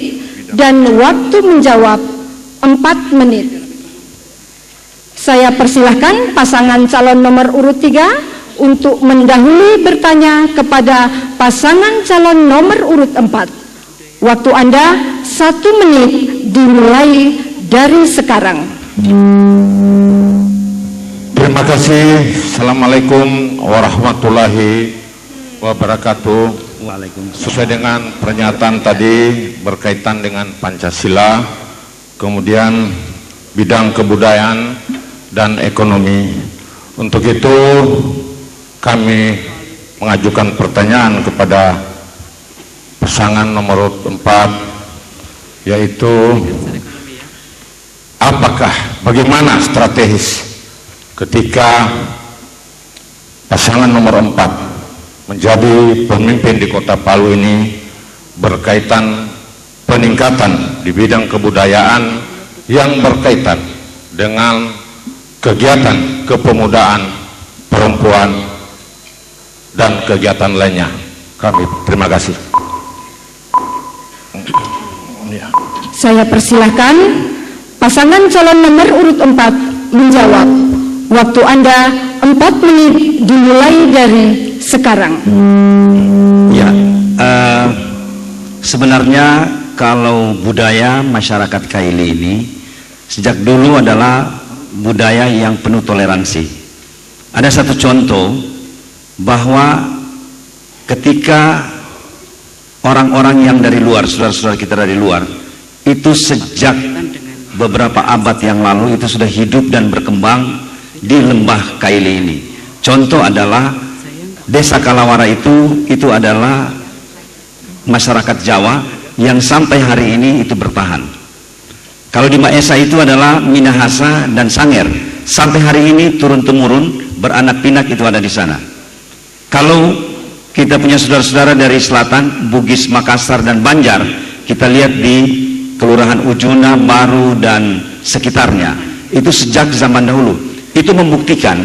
Speaker 1: dan waktu menjawab 4 menit. Saya persilahkan pasangan calon nomor urut 3 untuk mendahului bertanya kepada pasangan calon nomor urut 4. Waktu Anda 1 menit dimulai dari sekarang.
Speaker 9: Terima kasih. Assalamualaikum warahmatullahi wabarakatuh. Sesuai dengan pernyataan tadi berkaitan dengan Pancasila, kemudian bidang kebudayaan dan ekonomi. Untuk itu kami mengajukan pertanyaan kepada pasangan nomor 4 yaitu bagaimana strategis ketika pasangan nomor 4 menjadi pemimpin di Kota Palu ini berkaitan peningkatan di bidang kebudayaan yang berkaitan dengan kegiatan kepemudaan perempuan dan kegiatan lainnya. Kami terima kasih.
Speaker 1: Saya persilahkan pasangan calon nomor urut 4 menjawab. Waktu Anda 4 menit dimulai dari sekarang.
Speaker 4: Ya, sebenarnya kalau budaya masyarakat Kaili ini sejak dulu adalah budaya yang penuh toleransi. Ada satu contoh bahwa ketika orang-orang yang dari luar, saudara-saudara kita dari luar, itu sejak beberapa abad yang lalu itu sudah hidup dan berkembang di lembah Kaili ini. Contoh adalah Desa Kalawara itu adalah masyarakat Jawa yang sampai hari ini itu bertahan. Kalau di Maesa itu adalah Minahasa dan Sanger, sampai hari ini turun-temurun beranak pinak itu ada di sana. Kalau kita punya saudara-saudara dari selatan, Bugis, Makassar dan Banjar, kita lihat di Kelurahan Ujuna, Baru dan sekitarnya, itu sejak zaman dahulu. Itu membuktikan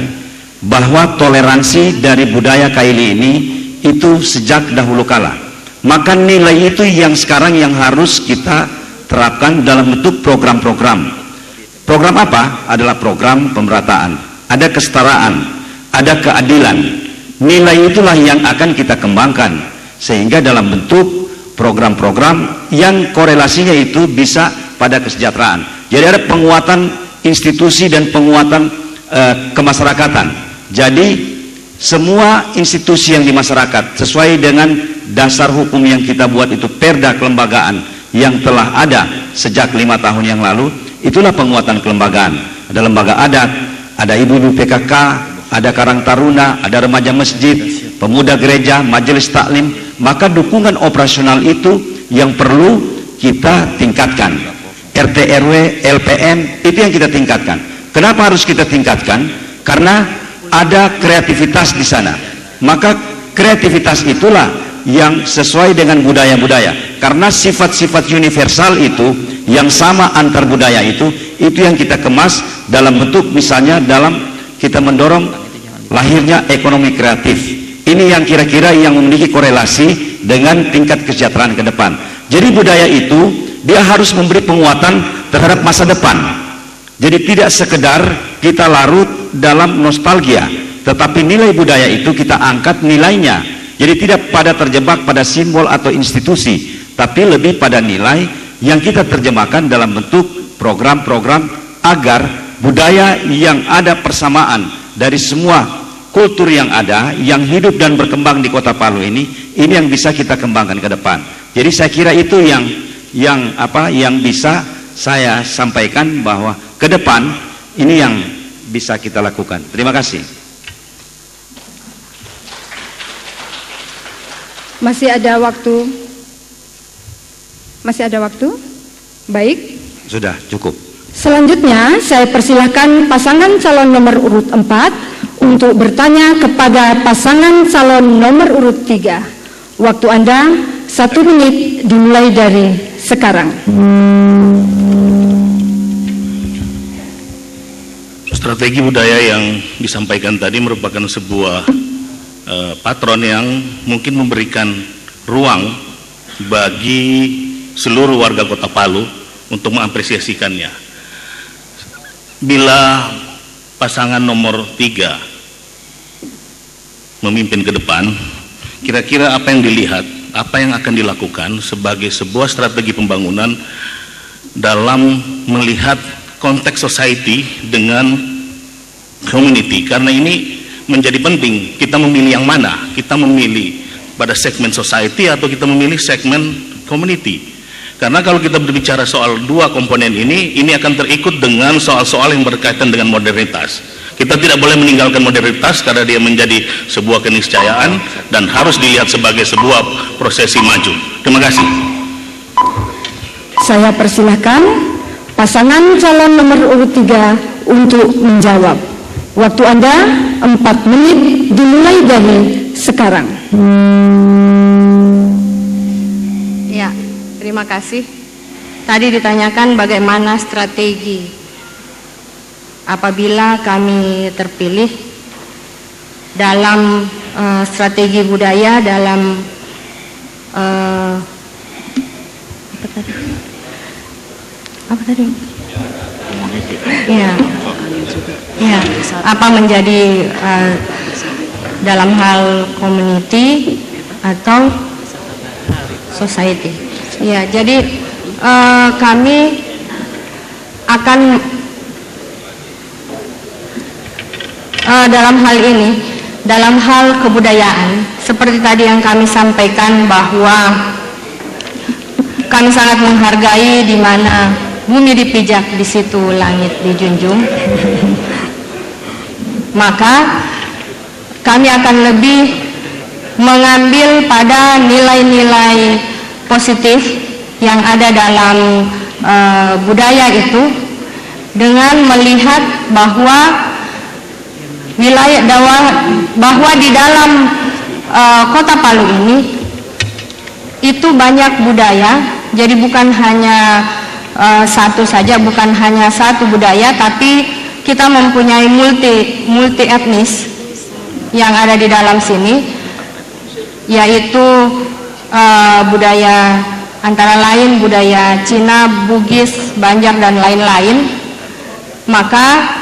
Speaker 4: bahwa toleransi dari budaya Kaili ini itu sejak dahulu kala. Maka nilai itu yang sekarang yang harus kita terapkan dalam bentuk program-program. Program apa? Adalah program pemerataan. Ada kesetaraan, ada keadilan. Nilai itulah yang akan kita kembangkan sehingga dalam bentuk program-program yang korelasinya itu bisa pada kesejahteraan. Jadi ada penguatan institusi dan penguatan kemasyarakatan. Jadi semua institusi yang di masyarakat sesuai dengan dasar hukum yang kita buat itu, perda kelembagaan yang telah ada sejak 5 tahun yang lalu, itulah penguatan kelembagaan. Ada lembaga adat, ada ibu-ibu PKK, ada Karang Taruna, ada remaja masjid, pemuda gereja, majelis taklim. Maka dukungan operasional itu yang perlu kita tingkatkan. RT RW, LPM, itu yang kita tingkatkan. Kenapa harus kita tingkatkan? Karena ada kreativitas di sana. Maka kreativitas itulah yang sesuai dengan budaya-budaya. Karena sifat-sifat universal itu yang sama antar budaya itu yang kita kemas dalam bentuk misalnya dalam kita mendorong lahirnya ekonomi kreatif. Ini yang kira-kira yang memiliki korelasi dengan tingkat kesejahteraan ke depan. Jadi budaya itu dia harus memberi penguatan terhadap masa depan. Jadi tidak sekedar kita larut dalam nostalgia, tetapi nilai budaya itu kita angkat nilainya. Jadi tidak pada terjebak pada simbol atau institusi, tapi lebih pada nilai yang kita terjemahkan dalam bentuk program-program agar budaya yang ada persamaan dari semua kultur yang ada, yang hidup dan berkembang di Kota Palu ini yang bisa kita kembangkan ke depan. Jadi saya kira itu yang bisa saya sampaikan bahwa ke depan ini yang bisa kita lakukan. Terima kasih.
Speaker 1: Masih ada waktu? Masih ada waktu? Baik.
Speaker 4: Sudah cukup.
Speaker 1: Selanjutnya saya persilahkan pasangan calon nomor urut 4 untuk bertanya kepada pasangan calon nomor urut 3. Waktu Anda 1 menit dimulai dari sekarang.
Speaker 7: Strategi budaya yang disampaikan tadi merupakan sebuah patron yang mungkin memberikan ruang bagi seluruh warga Kota Palu untuk mengapresiasikannya. Bila pasangan nomor 3 memimpin ke depan, kira-kira apa yang dilihat, apa yang akan dilakukan sebagai sebuah strategi pembangunan dalam melihat konteks society dengan community. Karena ini menjadi penting, kita memilih yang mana, kita memilih pada segmen society atau kita memilih segmen community. Karena kalau kita berbicara soal dua komponen ini akan terikut dengan soal-soal yang berkaitan dengan modernitas. Kita tidak boleh meninggalkan modernitas karena dia menjadi sebuah keniscayaan dan harus dilihat sebagai sebuah prosesi maju. Terima kasih.
Speaker 1: Saya persilahkan pasangan calon nomor urut 3 untuk menjawab. Waktu Anda 4 menit dimulai dari sekarang.
Speaker 3: Ya, terima kasih. Tadi ditanyakan bagaimana strategi apabila kami terpilih dalam strategi budaya dalam apa tadi? Ya, apa menjadi dalam hal community atau society. Ya, jadi kami akan dalam hal ini, dalam hal kebudayaan, seperti tadi yang kami sampaikan bahwa kami sangat menghargai di mana bumi dipijak, di situ langit dijunjung. Maka kami akan lebih mengambil pada nilai-nilai positif yang ada dalam budaya itu, dengan melihat bahwa bahwa di dalam kota Palu ini itu banyak budaya. Jadi bukan hanya satu saja, bukan hanya satu budaya, tapi kita mempunyai multi etnis yang ada di dalam sini, yaitu budaya antara lain budaya Cina, Bugis, Banjar dan lain-lain. Maka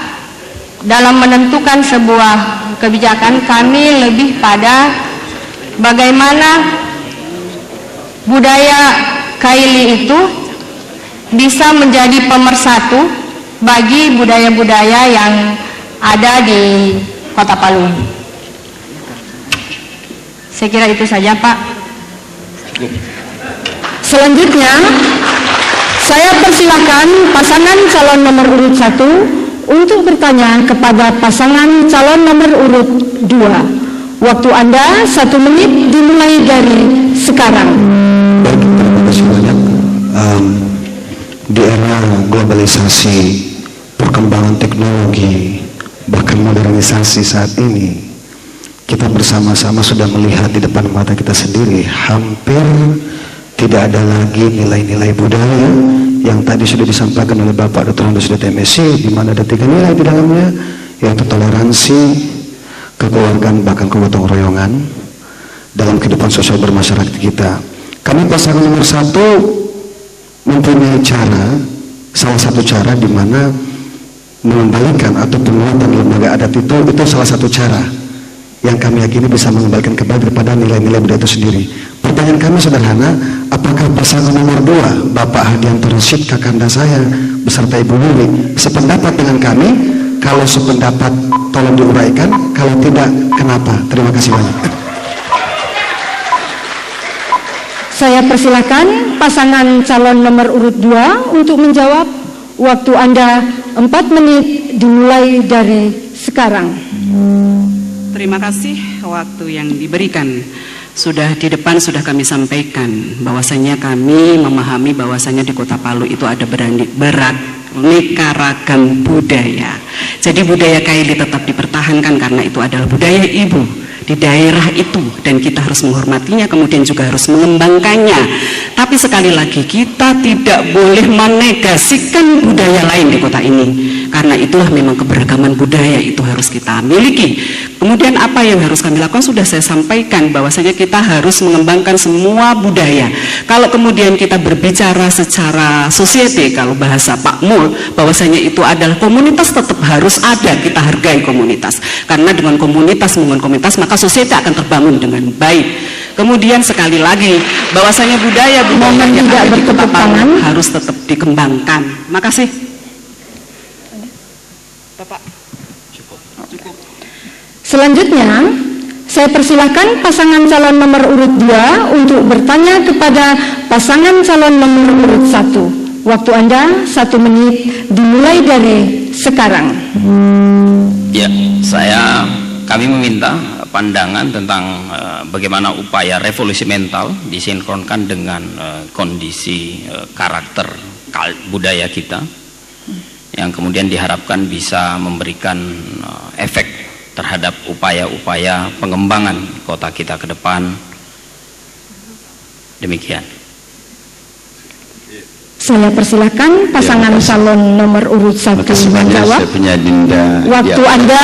Speaker 3: dalam menentukan sebuah kebijakan, kami lebih pada bagaimana budaya Kaili itu bisa menjadi pemersatu bagi budaya-budaya yang ada di Kota Palu. Saya kira itu saja, Pak.
Speaker 1: Selanjutnya, saya persilakan pasangan calon nomor urut 1 untuk bertanya kepada pasangan calon nomor urut 2. Waktu Anda 1 menit dimulai dari sekarang.
Speaker 8: Baik, terima kasih banyak. Di era globalisasi, perkembangan teknologi, bahkan modernisasi saat ini, kita bersama-sama sudah melihat di depan mata kita sendiri, hampir tidak ada lagi nilai-nilai budaya yang tadi sudah disampaikan oleh Bapak Dr. Andes DTMSI, di mana ada 3 nilai di dalamnya, yaitu toleransi, kekeluargaan, bahkan kegotong royongan dalam kehidupan sosial bermasyarakat kita. Kami pasangan nomor 1 mempunyai cara, salah satu cara di mana mengembalikan atau penguatan lembaga adat itu salah satu cara yang kami yakini bisa mengembalikan kembali daripada nilai-nilai budaya itu sendiri. Pertanyaan kami sederhana, apakah pasangan nomor 2, Bapak Hadianto Rashid, kakanda saya, beserta Ibu Wiwi, sependapat dengan kami? Kalau sependapat, tolong diuraikan. Kalau tidak, kenapa? Terima kasih banyak.
Speaker 1: Saya persilakan pasangan calon nomor urut 2 untuk menjawab. Waktu Anda 4 menit dimulai dari sekarang.
Speaker 5: Terima kasih waktu yang diberikan. Sudah di depan sudah kami sampaikan bahwasanya kami memahami bahwasanya di Kota Palu itu ada beraneka ragam budaya. Jadi budaya Kaili tetap dipertahankan karena itu adalah budaya ibu di daerah itu, dan kita harus menghormatinya, kemudian juga harus mengembangkannya. Tapi sekali lagi, kita tidak boleh menegasikan budaya lain di kota ini, karena itulah memang keberagaman budaya itu harus kita miliki. Kemudian apa yang harus kami lakukan sudah saya sampaikan, bahwasanya kita harus mengembangkan semua budaya. Kalau kemudian kita berbicara secara society, kalau bahasa Pak Mul, bahwasanya itu adalah komunitas, tetap harus ada, kita hargai komunitas, karena dengan komunitas membangun komunitas, maka society akan terbangun dengan baik. Kemudian sekali lagi, bahwasanya budaya yang ada di Kota Palu harus tetap dikembangkan. Makasih. Bapak. Cukup.
Speaker 1: Selanjutnya, saya persilakan pasangan calon nomor urut 2 untuk bertanya kepada pasangan calon nomor urut 1. Waktu Anda 1 menit dimulai dari sekarang.
Speaker 4: Ya, kami meminta pandangan tentang bagaimana upaya revolusi mental disinkronkan dengan kondisi karakter budaya kita, yang kemudian diharapkan bisa memberikan efek terhadap upaya-upaya pengembangan kota kita ke depan. Demikian.
Speaker 1: Saya persilakan pasangan calon nomor urut 1 menjawab. Waktu Anda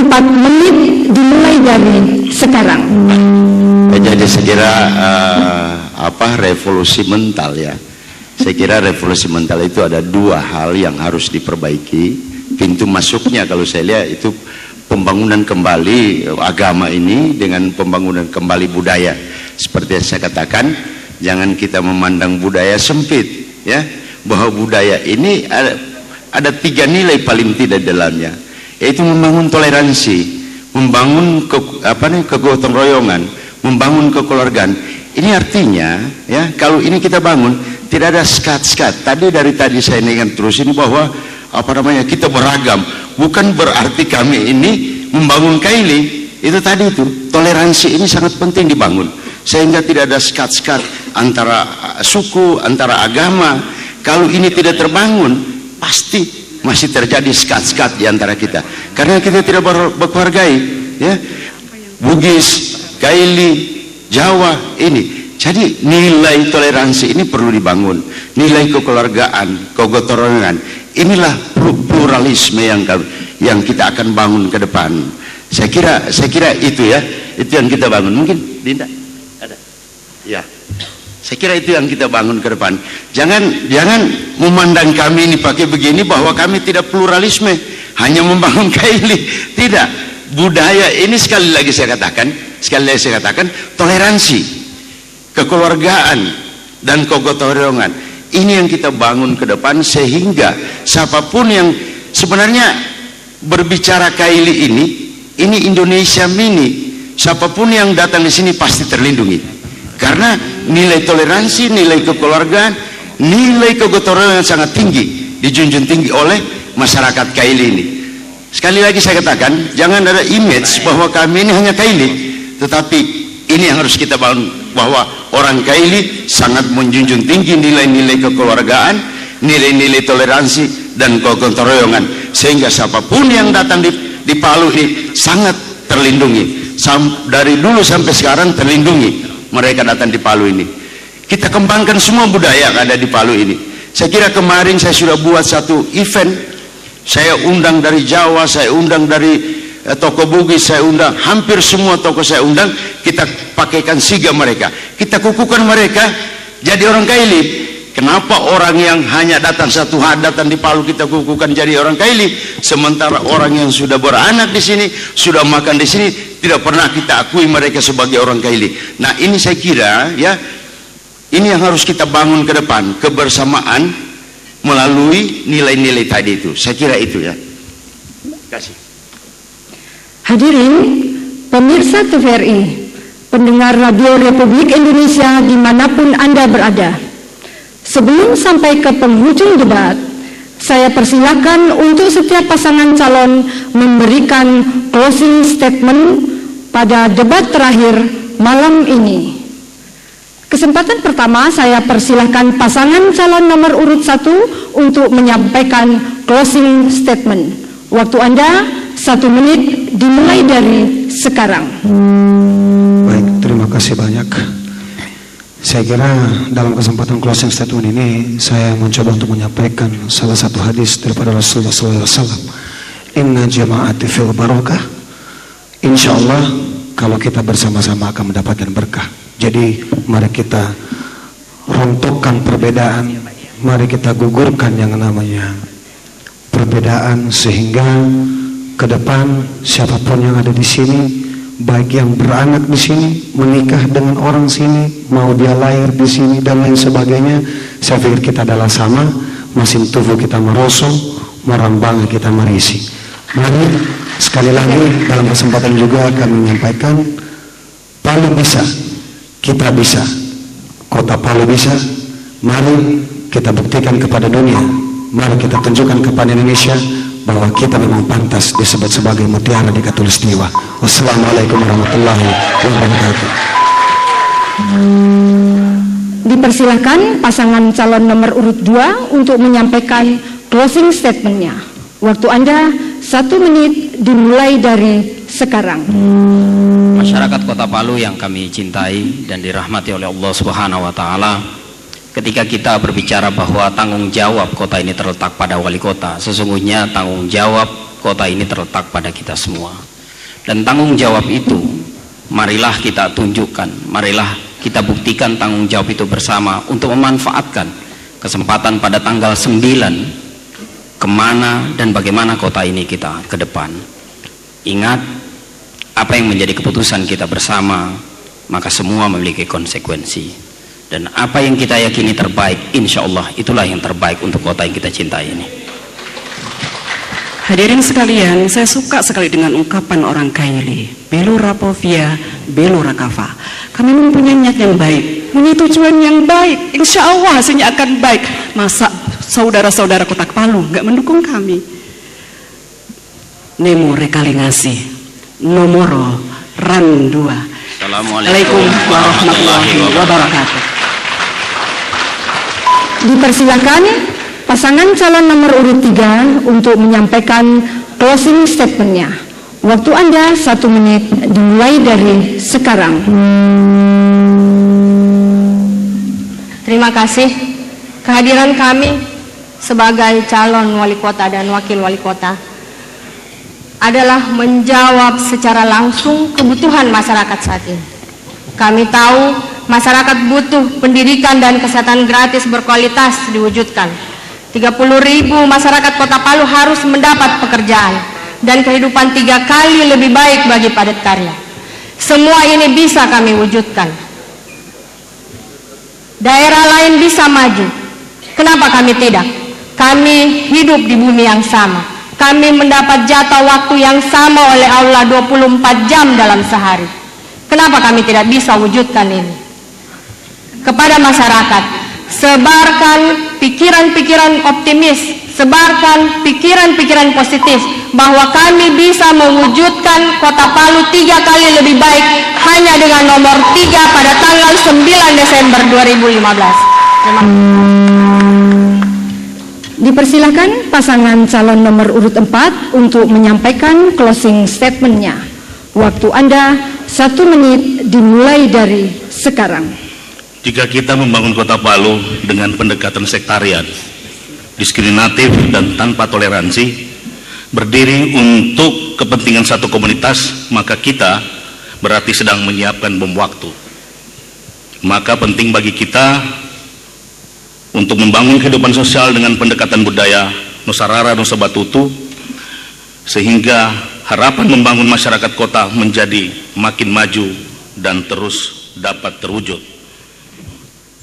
Speaker 1: 4 menit dimulai dari sekarang.
Speaker 6: Jadi saya kira revolusi mental ya. Saya kira revolusi mental itu ada 2 hal yang harus diperbaiki. Pintu masuknya kalau saya lihat itu pembangunan kembali agama ini dengan pembangunan kembali budaya. Seperti yang saya katakan, jangan kita memandang budaya sempit, ya, bahwa budaya ini ada 3 nilai paling tidak dalamnya, yaitu membangun toleransi, membangun kegotong royongan, membangun kekeluargaan. Ini artinya, ya, kalau ini kita bangun tidak ada skat-skat. Dari tadi saya ingatkan terus ini bahwa kita beragam, bukan berarti kami ini membangun kaili. Itu tadi itu toleransi ini sangat penting dibangun, sehingga tidak ada skat-skat antara suku, antara agama. Kalau ini tidak terbangun, pasti masih terjadi skat-skat di antara kita, karena kita tidak berhargai, ya, Bugis, Kaili, Jawa ini. Jadi nilai toleransi ini perlu dibangun, nilai kekeluargaan, kegotong royongan. Inilah pluralisme yang kita akan bangun ke depan. Saya kira itu ya, itu yang kita bangun. Mungkin Dinda ada, ya. Saya kira itu yang kita bangun ke depan. Jangan memandang kami ini pakai begini bahwa kami tidak pluralisme, hanya membangun kaili. Tidak. Budaya ini sekali lagi saya katakan toleransi, kekeluargaan dan kegotong royongan. Ini yang kita bangun ke depan, sehingga siapapun yang sebenarnya berbicara kaili ini Indonesia mini. Siapapun yang datang di sini pasti terlindungi, karena nilai toleransi, nilai kekeluargaan, nilai kegotong royongan sangat tinggi, dijunjung tinggi oleh masyarakat kaili ini. Sekali lagi saya katakan, jangan ada image bahwa kami ini hanya kaili, tetapi ini yang harus kita bangun, bahwa orang kaili sangat menjunjung tinggi nilai-nilai kekeluargaan, nilai-nilai toleransi dan kegotong royongan, sehingga siapapun yang datang di Palu ini sangat terlindungi. Dari dulu sampai sekarang terlindungi. Mereka datang di Palu ini. Kita kembangkan semua budaya yang ada di Palu ini. Saya kira kemarin saya sudah buat satu event. Saya undang dari Jawa, saya undang dari toko Bugis, saya undang hampir semua toko, saya undang. Kita pakaikan siga mereka, kita kukuhkan mereka jadi orang kaili. Kenapa orang yang hanya datang satu hari datang di Palu kita kukuhkan jadi orang kaili, sementara orang yang sudah beranak di sini, sudah makan di sini, tidak pernah kita akui mereka sebagai orang kaili. Nah, ini saya kira ya, ini yang harus kita bangun ke depan, kebersamaan melalui nilai-nilai tadi itu. Saya kira itu ya. Terima kasih.
Speaker 1: Hadirin pemirsa TVRI, pendengar Radio Republik Indonesia dimanapun Anda berada, sebelum sampai ke penghujung debat, saya persilakan untuk setiap pasangan calon memberikan closing statement pada debat terakhir malam ini. Kesempatan pertama saya persilahkan pasangan calon nomor urut 1 untuk menyampaikan closing statement. Waktu Anda 1 menit dimulai dari sekarang.
Speaker 8: Baik, terima kasih banyak. Saya kira dalam kesempatan closing statement ini saya mencoba untuk menyampaikan salah satu hadis daripada Rasulullah SAW. Inna jama'ati fil barakah. Insya Allah kalau kita bersama-sama akan mendapatkan berkah. Jadi mari kita rontokkan perbedaan, mari kita gugurkan yang namanya perbedaan, sehingga ke depan siapapun yang ada di sini, baik yang beranak di sini, menikah dengan orang sini, mau dia lahir di sini dan lain sebagainya, saya pikir kita adalah sama, mesin tubuh kita merosot, merambang kita merisi. Mari sekali lagi dalam kesempatan juga kami menyampaikan, Palu bisa, kita bisa, kota Palu bisa. Mari kita buktikan kepada dunia, mari kita tunjukkan kepada Indonesia bahwa kita memang pantas disebut sebagai mutiara di Katulistiwa. Wassalamualaikum warahmatullahi wabarakatuh.
Speaker 1: Dipersilakan pasangan calon nomor urut 2 untuk menyampaikan closing statementnya. Waktu Anda 1 menit dimulai dari sekarang.
Speaker 4: Masyarakat Kota Palu yang kami cintai dan dirahmati oleh Allah Subhanahu wa taala, ketika kita berbicara bahwa tanggung jawab kota ini terletak pada wali kota, sesungguhnya tanggung jawab kota ini terletak pada kita semua. Dan tanggung jawab itu marilah kita tunjukkan, marilah kita buktikan tanggung jawab itu bersama untuk memanfaatkan kesempatan pada tanggal 9 kemana dan bagaimana kota ini kita ke depan. Ingat, apa yang menjadi keputusan kita bersama, maka semua memiliki konsekuensi. Dan apa yang kita yakini terbaik, insya Allah itulah yang terbaik untuk kota yang kita cintai ini.
Speaker 5: Hadirin sekalian, saya suka sekali dengan ungkapan orang Kaili, Belu Rapovia, Belu Rakava. Kami mempunyai niat yang baik, punya tujuan yang baik, insya Allah hasilnya akan baik. Masa saudara-saudara Kota Palu nggak mendukung kami? Nemo rekalingasi, nomoro ran 2. Assalamualaikum warahmatullahi wabarakatuh.
Speaker 1: Dipersilakan pasangan calon nomor urut 3 untuk menyampaikan closing statementnya. Waktu Anda 1 menit dimulai dari sekarang.
Speaker 3: Terima kasih. Kehadiran kami sebagai calon wali kota dan wakil wali kota adalah menjawab secara langsung kebutuhan masyarakat saat ini. Kami tahu masyarakat butuh pendidikan dan kesehatan gratis berkualitas diwujudkan. 30.000 masyarakat Kota Palu harus mendapat pekerjaan dan kehidupan 3 kali lebih baik bagi padat karya. Semua ini bisa kami wujudkan. Daerah lain bisa maju. Kenapa kami tidak? Kami hidup di bumi yang sama. Kami mendapat jatah waktu yang sama oleh Allah 24 jam dalam sehari. Kenapa kami tidak bisa wujudkan ini? Kepada masyarakat, sebarkan pikiran-pikiran optimis, sebarkan pikiran-pikiran positif bahwa kami bisa mewujudkan Kota Palu 3 kali lebih baik hanya dengan nomor 3 pada tanggal 9 Desember 2015. Terima kasih.
Speaker 1: Dipersilakan pasangan calon nomor urut 4 untuk menyampaikan closing statementnya. Waktu Anda 1 menit dimulai dari sekarang.
Speaker 7: Jika kita membangun Kota Palu dengan pendekatan sektarian, diskriminatif dan tanpa toleransi, berdiri untuk kepentingan satu komunitas, maka kita berarti sedang menyiapkan bom waktu. Maka penting bagi kita untuk membangun kehidupan sosial dengan pendekatan budaya Nusarara Nusa Batutu, sehingga harapan membangun masyarakat kota menjadi makin maju dan terus dapat terwujud.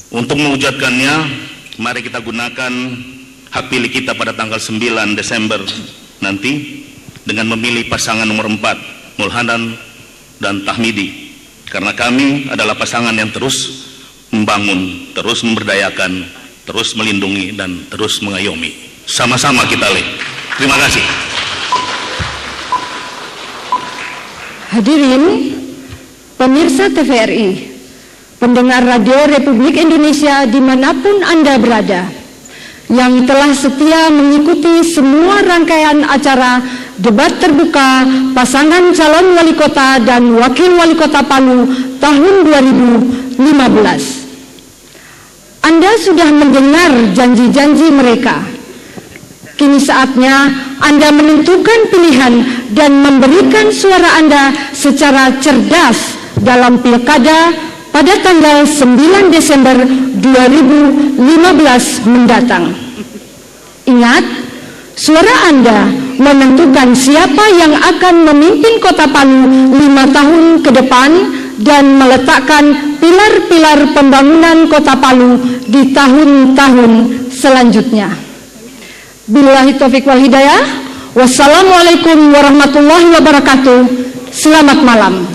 Speaker 7: Untuk mewujudkannya, mari kita gunakan hak pilih kita pada tanggal 9 Desember nanti dengan memilih pasangan nomor 4, Mulhanan dan Tahmidi, karena kami adalah pasangan yang terus membangun, terus memberdayakan, terus melindungi, dan terus mengayomi. Sama-sama kita lihat. Terima kasih.
Speaker 1: Hadirin pemirsa TVRI, pendengar Radio Republik Indonesia dimanapun Anda berada, yang telah setia mengikuti semua rangkaian acara debat terbuka pasangan calon wali kota dan wakil wali kota Palu tahun 2015. Anda sudah mendengar janji-janji mereka. Kini saatnya Anda menentukan pilihan dan memberikan suara Anda secara cerdas dalam pilkada pada tanggal 9 Desember 2015 mendatang. Ingat, suara Anda menentukan siapa yang akan memimpin Kota Palu 5 tahun ke depan dan meletakkan pilar-pilar pembangunan Kota Palu di tahun-tahun selanjutnya. Billahi taufiq wal hidayah. Wassalamualaikum warahmatullahi wabarakatuh. Selamat malam.